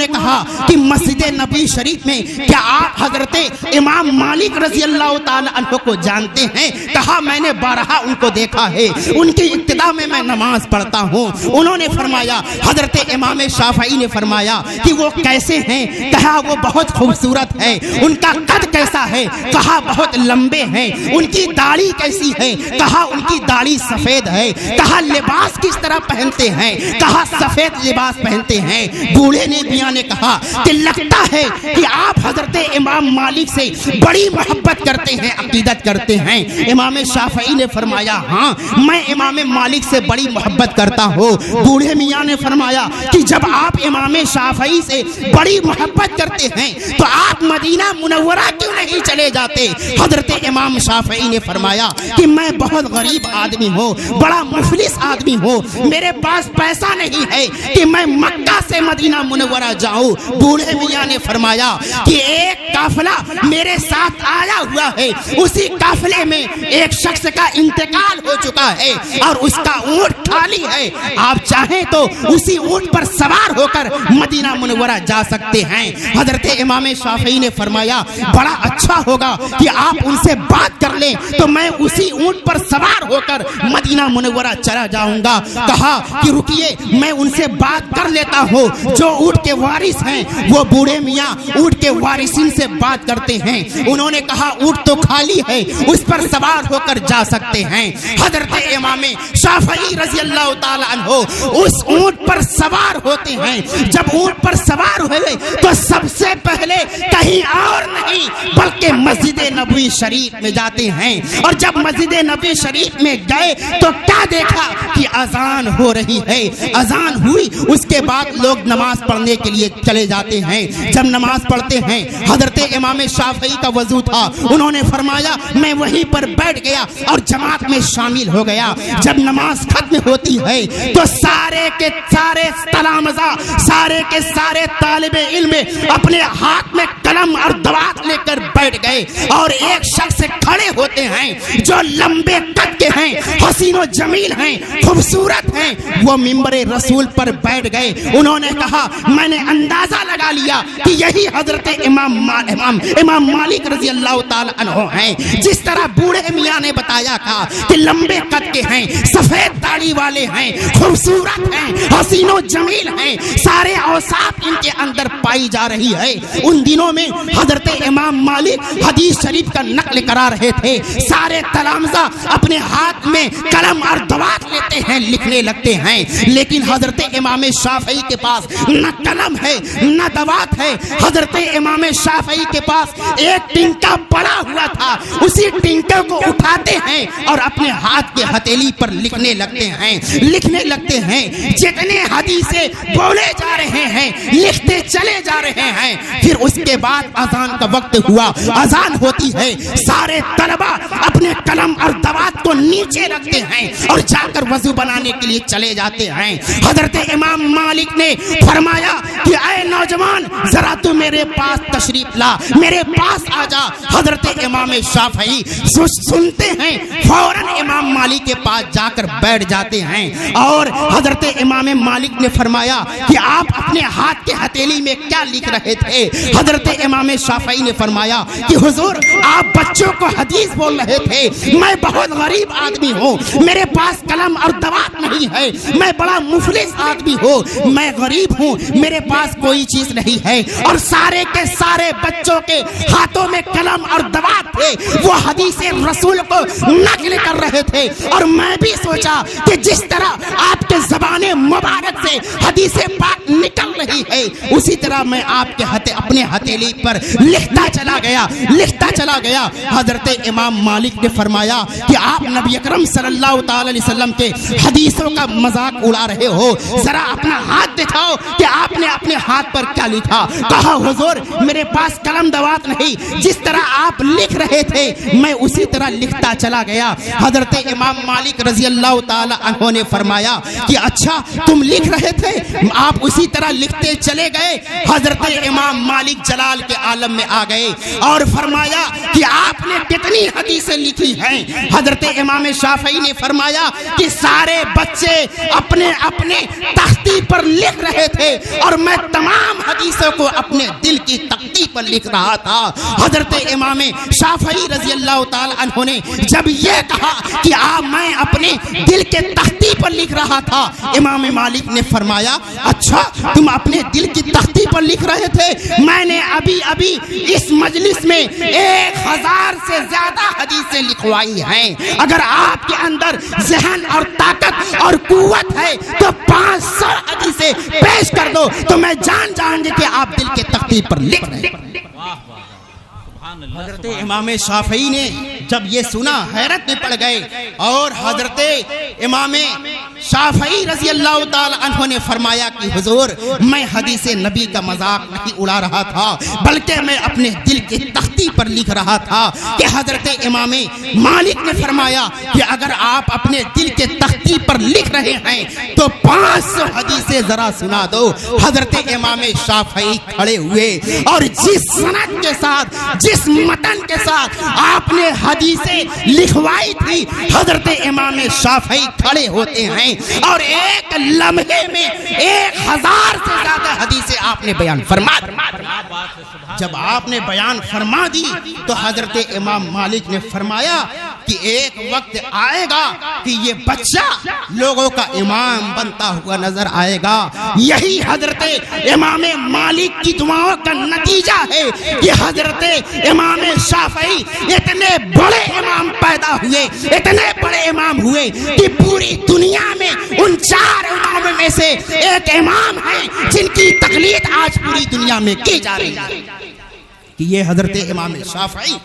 کہا کہ مسجد نبوی شریف میں کیا آپ حضرت امام مالک رضی اللہ تعالی عنہ کو جانتے ہیں؟ کہا میں نے بارہا ان کو دیکھا ہے، ان کی ابتدا میں نماز پڑھتا ہوں۔ انہوں نے فرمایا، حضرت امام شافعی نے فرمایا کہ وہ کیسے ہیں؟ کہا وہ بہت خوبصورت ہے۔ ان کا قد کیسا ہے؟ کہا بہت لمبے ہیں۔ ان کی داڑھی کیسی ہے؟ کہا ان کی داڑھی سفید ہے۔ کہا لباس کس طرح پہنتے ہیں؟ کہا سفید لباس پہنتے ہیں۔ بوڑھے نے میاں نے کہا کہ لگتا ہے کہ آپ حضرت امام مالک سے بڑی محبت کرتے ہیں، عقیدت کرتے ہیں۔ امام شافعی نے فرمایا ہاں میں امام مالک سے بڑی محبت کرتا ہوں۔ بوڑھے میاں نے فرمایا کہ جب آپ امام شافعی سے بڑی محبت کرتے ہیں تو آپ مدینہ منورہ کیوں نہیں چلے جاتے؟ حضرت امام شافعی نے فرمایا کہ میں بہت غریب آدمی ہوں، بڑا مفلس آدمی ہوں، میرے پاس پیسہ نہیں ہے کہ میں مکہ سے مدینہ منورہ جاؤں۔ بوڑھے میاں نے فرمایا کہ ایک قافلہ میرے ساتھ آیا ہوا ہے، اسی قافلے میں ایک شخص کا انتقال ہو چکا ہے اور اس کا اونٹ خالی ہے، آپ چاہیں تو اسی اونٹ پر سوار ہو کر مدینہ منورہ جا سکتے ہیں۔ حضرت امام شافعی نے فرمایا بڑا اچھا ہوگا کہ آپ ان سے بات کر لیں تو میں اسی اونٹ پر سوار ہو کر مدینہ منورہ چلا جاؤں گا۔ کہا کہ رکیے میں ان سے بات کر لیتا ہوں، جو اونٹ کے وارث ہیں وہ بوڑھے میاں اونٹ کے وارثین سے بات کرتے ہیں۔ انہوں نے کہا اونٹ تو خالی ہے، اس پر سوار ہو کر جا سکتے ہیں۔ حضرت امام شافعی رضی اللہ تعالی عنہ اس اونٹ پر سوار ہوتے ہیں۔ جب اونٹ پر سوار ہوئے تو سب سے پہلے کہیں اور نہیں بلکہ مسجد نبوی شریف میں جاتے ہیں، اور جب مسجد نبوی شریف میں گئے تو کیا دیکھا کہ اذان ہو رہی ہے۔ اذان ہوئی اس کے بعد لوگ نماز پڑھنے کے لیے چلے جاتے ہیں۔ جب نماز پڑھتے ہیں حضرت امام شافعی کا وضو تھا. انہوں نے فرمایا میں وہیں پر بیٹھ گیا اور جماعت میں شامل ہو گیا. جب نماز ختم ہوتی ہے تو سارے کے سارے تلامذہ، سارے کے سارے طالب علم اپنے ہاتھ میں قلم اور دوات لے کر بیٹھ گئے اور ایک شخص کھڑے ہوتے ہیں جو لمبے قد کے ہیں، حسین و جمیل ہیں، خوبصورت ہیں. وہ ممبر رسول پر بیٹھ گئے. انہوں نے کہا میں نے اندازہ لگا لیا کہ یہی حضرت امام مالک رضی اللہ تعالی عنہ ہیں. جس طرح بوڑھے میاں نے بتایا تھا کہ لمبے قد کے ہیں، سفید داڑھی والے ہیں، خوبصورت ہیں، حسین و جمیل ہیں، سارے اوصاف ان کے اندر پائی جا رہی ہے. ان دنوں میں حضرت امام مالک حدیث شریف کا نقل کرا رہے تھے. سارے تلامذہ اپنے ہاتھ میں قلم اور دوات لیتے ہیں، لکھنے لگتے ہیں. لیکن حضرت امام شافعی کے پاس نہ قلم ہے نہ دوات ہے. حضرت امام شافعی کے پاس ایک ٹنکا پڑا ہوا تھا. اسی ٹنکے کو اٹھاتے ہیں اور اپنے ہاتھ کے ہتھیلی پر لکھنے لگتے ہیں. جتنے حدیثیں بولے جا رہے ہیں لکھتے چلے جا رہے ہیں. پھر اس کے بعد اذان کا وقت ہوا، اذان ہوتی ہے. سارے طلبہ اپنے قلم اور دوات کو نیچے رکھتے ہیں اور جا کر وضو بنانے کے لیے چلے جاتے ہیں. حضرت امام مالک نے فرمایا کہ اے نوجوان ذرا تو میرے پاس تشریف لا، میرے پاس آ جا. حضرت امام شافعی سنتے ہیں، فوراً امام مالک کے پاس جا کر بیٹھ جاتے ہیں. اور حضرت امام مالک نے فرمایا کہ آپ اپنے ہاتھ کے ہتھیلی میں کیا لکھ رہے تھے؟ حضرت امام شافعی نے فرمایا کہ حضور آپ بچوں کو حدیث بول رہے تھے. میں بہت غریب آدمی ہوں، میرے پاس قلم اور دوات نہیں ہے، میں بڑا مفلس آدمی ہوں، میں غریب ہوں، میرے پاس کوئی چیز نہیں ہے. اور سارے کے سارے بچوں کے ہاتھوں میں قلم اور دوات تھے، وہ حدیث رسول کو نقل کر رہے تھے. اور میں بھی سوچا کہ جس طرح آپ کے زبان مبارک سے حدیث پاک نکل رہی ہے اسی طرح میں آپ کے اپنے ہتھیلی پر لکھتا چلا گیا. حضرت امام مالک نے فرمایا کہ آپ نبی اکرم صلی اللہ تعالی علیہ وسلم کے حدیثوں کا مذاق اڑا رہے ہو، ذرا اپنا ہاتھ دکھاؤ کہ آپ نے اپنے ہاتھ پر کیا لکھا. کہا حضور میرے پاس قلم دوات نہیں، جس طرح آپ لکھ رہے تھے میں اسی طرح لکھتا چلا گیا. حضرت امام مالک رضی اللہ تعالی عنہ نے فرمایا کہ اچھا تم لکھ رہے تھے، آپ اسی طرح لکھتے چلے گئے. حضرت امام مالک جلال کے عالم میں آ گئے اور فرمایا کہ آپ نے کتنی حدیثیں لکھی ہیں؟ حضرت امام شافعی نے فرمایا کہ سارے بچے اپنے اپنے تختی پر لکھ رہے تھے اور میں تمام حدیثوں کو اپنے دل کی تختی پر لکھ رہا تھا. حضرت امام شافعی رضی اللہ تعالی عنہ نے جب یہ کہا کہ میں اپنے دل کے تختی پر لکھ رہا تھا، امام مالک نے فرمایا اچھا تم اپنے دل کی تختی پر لکھ رہے تھے؟ میں نے ابھی اس مجلس میں 1000 سے زیادہ حدیثیں لکھوائی ہیں. اگر آپ کے اندر ذہن اور طاقت اور قوت ہے تو 500 حدیثیں پیش کر دو تو میں جان کہ آپ دل کے تختی پر لکھ رہے ہیں. حضرت امام شافعی نے جب یہ سنا حیرت میں پڑ گئے اور حضرت امام شافعی رضی اللہ تعالی عنہ نے فرمایا کہ حضور میں حدیث نبی کا مذاق نہیں اڑا رہا تھا بلکہ میں اپنے دل کی تختی پر لکھ رہا تھا. کہ حضرت امام مالک نے فرمایا کہ اگر آپ اپنے دل کے تختی پر لکھ رہے ہیں تو 500 حدیثیں ذرا سنا دو. حضرت امام شافعی کھڑے ہوئے اور جس سند کے ساتھ جس متن کے ساتھ آپ نے حدیثیں لکھوائی تھی حضرت امام شافعی کھڑے ہوتے ہیں اور ایک لمحے میں 1000 سے زیادہ حدیثیں آپ نے بیان فرما دی. جب آپ نے بیان فرما دی تو حضرت امام مالک نے فرمایا کہ ایک وقت آئے گا کہ یہ بچہ لوگوں کا امام بنتا ہوا نظر آئے گا. یہی حضرت امام مالک کی دعاؤں کا نتیجہ ہے کہ حضرت امام شافعی اتنے بڑے امام پیدا ہوئے، اتنے بڑے امام ہوئے کہ پوری دنیا میں ان 4 اماموں میں سے ایک امام ہیں جن کی تقلید آج پوری دنیا میں کی جا رہی ہے کہ یہ حضرت امام شافعی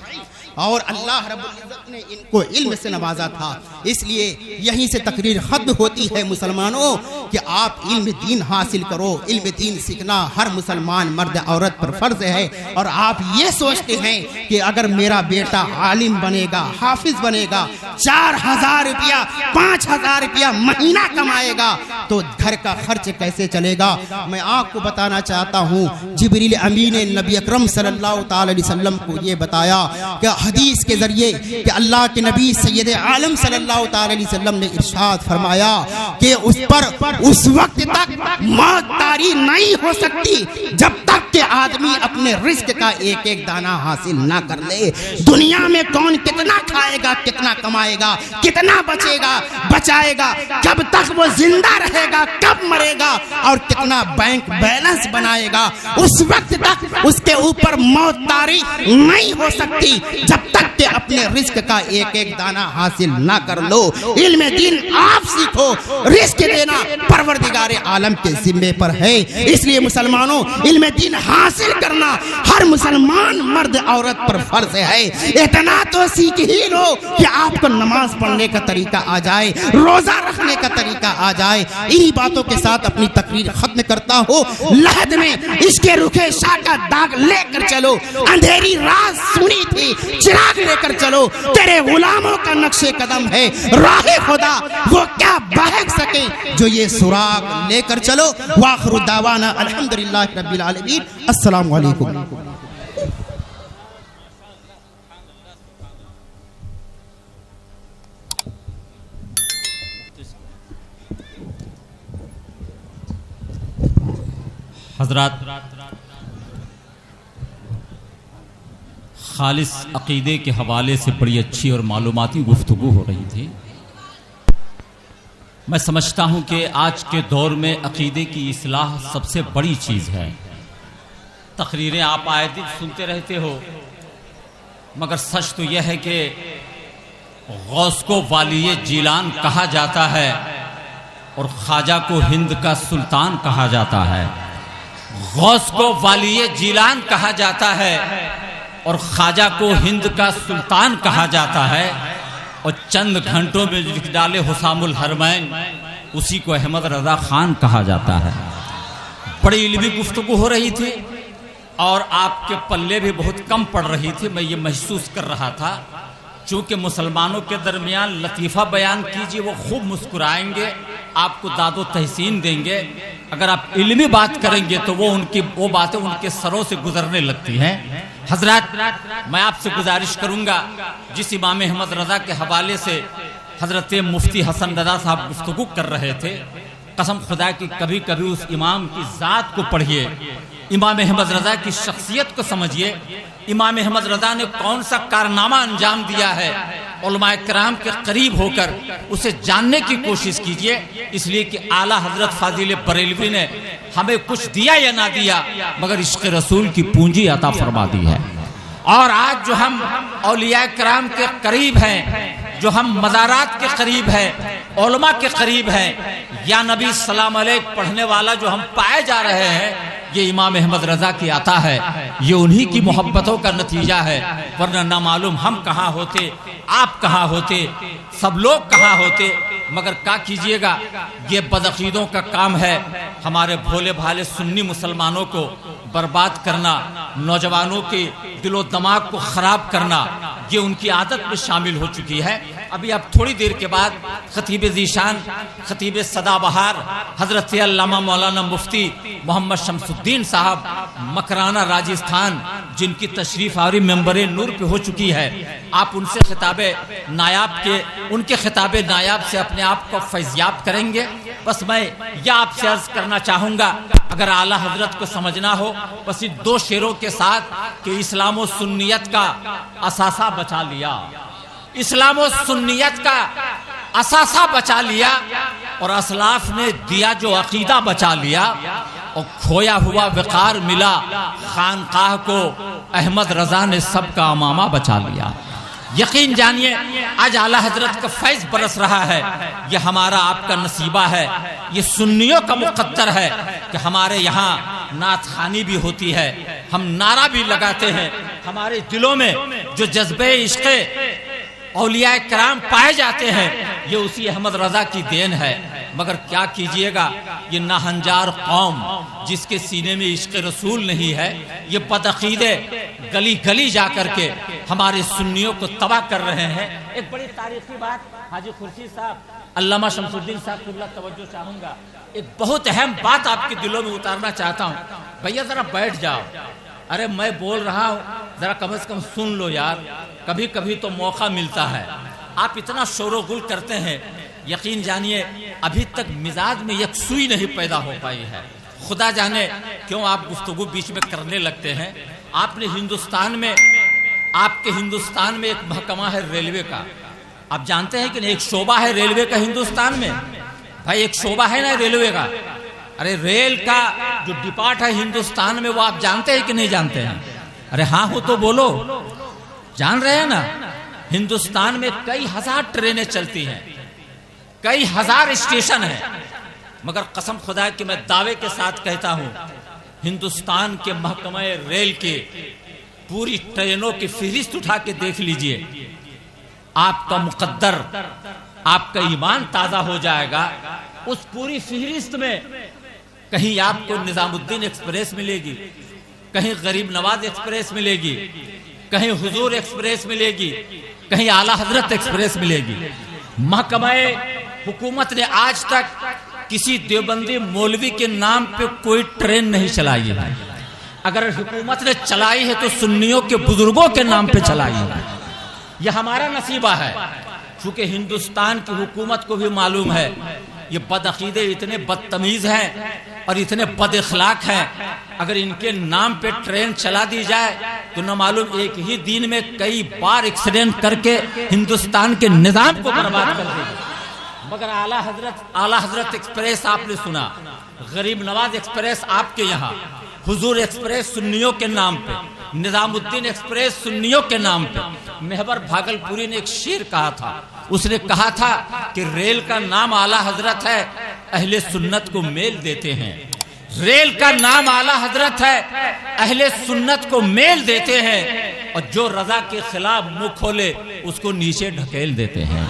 اور اللہ رب العزت نے ان کو علم سے نوازا تھا. اس لیے یہیں سے تقریر ختم ہوتی ہے مسلمانوں کہ آپ علم دین حاصل کرو. علم دین سیکھنا ہر مسلمان مرد عورت پر فرض ہے. اور آپ یہ سوچتے ہیں کہ اگر میرا بیٹا عالم بنے گا, حافظ بنے گا, 4,000 روپیہ 5,000 روپیہ مہینہ کمائے گا تو گھر کا خرچ کیسے چلے گا؟ میں آپ کو بتانا چاہتا ہوں جبریل امین نے نبی اکرم صلی اللہ تعالی علیہ وسلم کو یہ بتایا کہ حدیث کے ذریعے کہ اللہ کے نبی سید عالم صلی اللہ تعالی علیہ وسلم نے ارشاد فرمایا کہ اس پر اس وقت تک موت طاری نہیں ہو سکتی جب تک کہ آدمی اپنے رزق کا ایک ایک دانہ حاصل نہ کر لے. دنیا میں کون کتنا کھائے گا, کتنا کمائے گا, کتنا بچے گا, بچائے گا, کب تک وہ زندہ رہے گا, کب مرے گا, اور کتنا بینک بیلنس بنائے گا, اس وقت تک اس کے اوپر موت طاری نہیں ہو سکتی جب تک کہ اپنے رزق کا ایک ایک دانہ حاصل نہ کر لو. علم دین آپ سیکھو, رزق دینا پروردگار عالم کے ذمے پر ہے. اس لیے مسلمانوں علم دین حاصل کرنا ہر مسلمان مرد عورت پر فرض ہے. اتنا تو سیکھ ہی لو کہ آپ کو نماز پڑھنے کا طریقہ آ جائے, روزہ رکھنے کا طریقہ آ جائے. انہی باتوں کے ساتھ اپنی تقریر ختم کرتا ہوں. لحد میں عشق رخ شاہ کا داغ لے کر چلو, اندھیری رات سنی تھی چراغ لے کر چلو, تیرے غلاموں کا نقش قدم ہے راہ خدا, وہ کیا بہک سکے جو یہ سراغ لے کر چلو. واخر دعوانا الحمدللہ رب العالمین. السلام علیکم. حضرات, خالص عقیدے کے حوالے سے بڑی اچھی اور معلوماتی گفتگو ہو رہی تھی. میں سمجھتا ہوں کہ آج کے دور میں عقیدے کی اصلاح سب سے بڑی چیز ہے. تقریریں آپ آئے دن سنتے رہتے ہو, مگر سچ تو یہ ہے کہ غوث کو والی جیلان کہا جاتا ہے اور خواجہ کو ہند کا سلطان کہا جاتا ہے. غوث کو والی جیلان کہا جاتا ہے اور خواجہ کو ہند کا سلطان کہا جاتا ہے, اور چند گھنٹوں میں لکھ ڈالے حسام الحرمین اسی کو احمد رضا خان کہا جاتا ہے. بڑی علمی گفتگو ہو رہی تھی اور آپ کے پلے بھی بہت کم پڑ رہی تھی. میں یہ محسوس کر رہا تھا چونکہ مسلمانوں کے درمیان لطیفہ بیان کیجیے, وہ خوب مسکرائیں گے, آپ کو داد و تحسین دیں گے. اگر آپ علمی بات کریں گے تو وہ باتیں ان کے سروں سے گزرنے لگتی ہیں. حضرات, میں آپ سے گزارش کروں گا, جس امام احمد رضا کے حوالے سے حضرت مفتی حسن رضا صاحب گفتگو کر رہے تھے, قسم خدا کی کبھی کبھی اس امام کی ذات کو پڑھیے, امام احمد رضا کی شخصیت کو سمجھیے. امام احمد رضا نے کون سا کارنامہ انجام دیا ہے, علماء کرام کے قریب ہو کر اسے جاننے کی کوشش کیجئے. اس لیے کہ اعلیٰ حضرت فاضل بریلوی نے ہمیں کچھ دیا یا نہ دیا مگر عشق رسول کی پونجی عطا فرما دی ہے. اور آج جو ہم اولیاء کرام کے قریب ہیں, جو ہم مزارات کے قریب ہیں, علماء کے قریب ہیں, یا نبی سلام علیک پڑھنے والا جو ہم پائے جا رہے ہیں, یہ امام احمد رضا کی عطا ہے, یہ انہی کی محبتوں کا نتیجہ ہے. ورنہ نہ معلوم ہم کہاں ہوتے, آپ کہاں ہوتے, سب لوگ کہاں ہوتے. مگر کیا کیجئے گا, یہ بدعقیدوں کا کام ہے ہمارے بھولے بھالے سنی مسلمانوں کو برباد کرنا, نوجوانوں کے دل و دماغ کو خراب کرنا, یہ ان کی عادت میں شامل ہو چکی ہے. ابھی اب تھوڑی دیر کے بعد خطیب ذیشان, خطیب سدا بہار حضرت علامہ مولانا مفتی محمد شمس الدین صاحب مکرانہ راجستھان, جن کی تشریف آوری ممبر نور پہ ہو چکی ہے, آپ ان سے خطاب نایاب کے, ان کے خطاب نایاب سے اپنے آپ کو فیضیاب کریں گے. بس میں یہ آپ سے عرض کرنا چاہوں گا, اگر اعلیٰ حضرت کو سمجھنا ہو بس ان 2 شعروں کے ساتھ کہ اسلام و سنیت کا اثاثہ بچا لیا, اسلام و سنیت کا اثاثہ بچا لیا, اور اسلاف نے دیا جو عقیدہ بچا لیا, اور کھویا ہوا وقار ملا خانقاہ کو, احمد رضا نے سب کا امامہ بچا لیا. یقین جانیے آج اعلیٰ حضرت کا فیض برس رہا ہے, یہ ہمارا آپ کا نصیبہ ہے, یہ سنیوں کا مقدر ہے کہ ہمارے یہاں نعت خوانی بھی ہوتی ہے, ہم نعرہ بھی لگاتے ہیں, ہمارے دلوں میں جو جذبے عشق اولیاء کرام پائے جاتے ہیں یہ اسی احمد رضا کی دین ہے. مگر کیا کیجئے گا یہ ناہنجار قوم جس کے سینے میں عشق رسول نہیں ہے یہ بدعقیدے گلی گلی جا کر کے ہمارے سنیوں کو تباہ کر رہے ہیں. ایک بڑی تاریخی بات حاجی خورشید صاحب علامہ شمس الدین صاحب کو توجہ چاہوں گا. ایک بہت اہم بات آپ کے دلوں میں اتارنا چاہتا ہوں. بھیا ذرا بیٹھ جاؤ. ارے میں بول رہا ہوں ذرا کم از کم سن لو یار. کبھی کبھی تو موقع ملتا ہے. آپ اتنا شور و غل کرتے ہیں یقین جانیے ابھی تک مزاج میں یکسوئی نہیں پیدا ہو پائی ہے. خدا جانے کیوں آپ گفتگو بیچ میں کرنے لگتے ہیں. آپ نے ہندوستان میں آپ کے ہندوستان میں ایک محکمہ ہے ریلوے کا. آپ جانتے ہیں کہ ایک شعبہ ہے ریلوے کا ہندوستان میں. بھائی ایک شعبہ ہے نا ریلوے کا. ارے ریل کا جو ڈپارٹ ہے ہندوستان میں وہ آپ جانتے ہیں کہ نہیں جانتے ہیں؟ ارے ہاں ہو تو بولو. جان رہے ہیں نا ہندوستان میں کئی ہزار ٹرینیں چلتی ہیں کئی ہزار اسٹیشن ہیں. مگر قسم خدا کہ میں دعوے کے ساتھ کہتا ہوں ہندوستان کے محکمہ ریل کے پوری ٹرینوں کی فہرست اٹھا کے دیکھ لیجئے. آپ کا مقدر آپ کا ایمان تازہ ہو جائے گا. اس پوری فہرست میں کہیں آپ کو نظام الدین ایکسپریس ملے گی, کہیں غریب نواز ایکسپریس ملے گی, کہیں حضور ایکسپریس ملے گی, کہیں اعلیٰ حضرت ایکسپریس ملے گی. محکمہ حکومت نے آج تک کسی دیوبندی مولوی کے نام پہ کوئی ٹرین نہیں چلائی ہے. اگر حکومت نے چلائی ہے تو سنیوں کے بزرگوں کے نام پہ چلائی ہے. یہ ہمارا نصیبہ ہے. چونکہ ہندوستان کی حکومت کو بھی معلوم ہے یہ بدعقیدے اتنے بدتمیز ہیں اور اتنے بد اخلاق ہیں. اگر ان کے نام پہ ٹرین چلا دی جائے تو نہ معلوم ایک ہی دن میں کئی بار ایکسیڈنٹ کر کے ہندوستان کے نظام کو برباد کر دے گی. مگر اعلیٰ حضرت ایکسپریس آپ نے سنا, غریب نواز ایکسپریس آپ کے یہاں, حضور ایکسپریس سنیوں کے نام پہ, نظام الدین ایکسپریس سنیوں کے نام پہ. محور بھاگلپوری نے ایک شعر کہا تھا. اس نے کہا تھا کہ ریل کا نام اعلیٰ حضرت ہے اہل سنت کو میل دیتے ہیں. ریل کا نام اعلیٰ حضرت ہے اہل سنت کو میل دیتے ہیں اور جو رضا کے خلاف منہ کھولے اس کو نیچے ڈھکیل دیتے ہیں.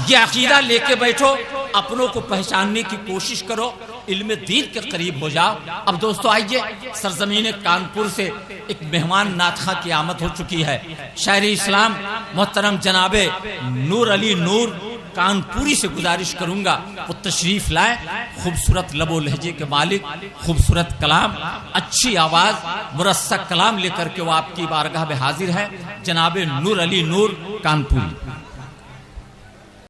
یہ عقیدہ لے کے بیٹھو, اپنوں کو پہچاننے کی کوشش کرو, علم دین کے قریب ہو جاؤ. اب دوستو آئیے سرزمین کانپور سے ایک مہمان ناتخواں کی آمد ہو چکی ہے. شاعر اسلام محترم جناب نور علی نور کانپوری سے گزارش کروں گا وہ تشریف لائیں. خوبصورت لب و لہجے کے مالک, خوبصورت کلام, اچھی آواز, مرصع کلام لے کر کے وہ آپ کی بارگاہ میں حاضر ہے. جناب نور علی نور کانپوری.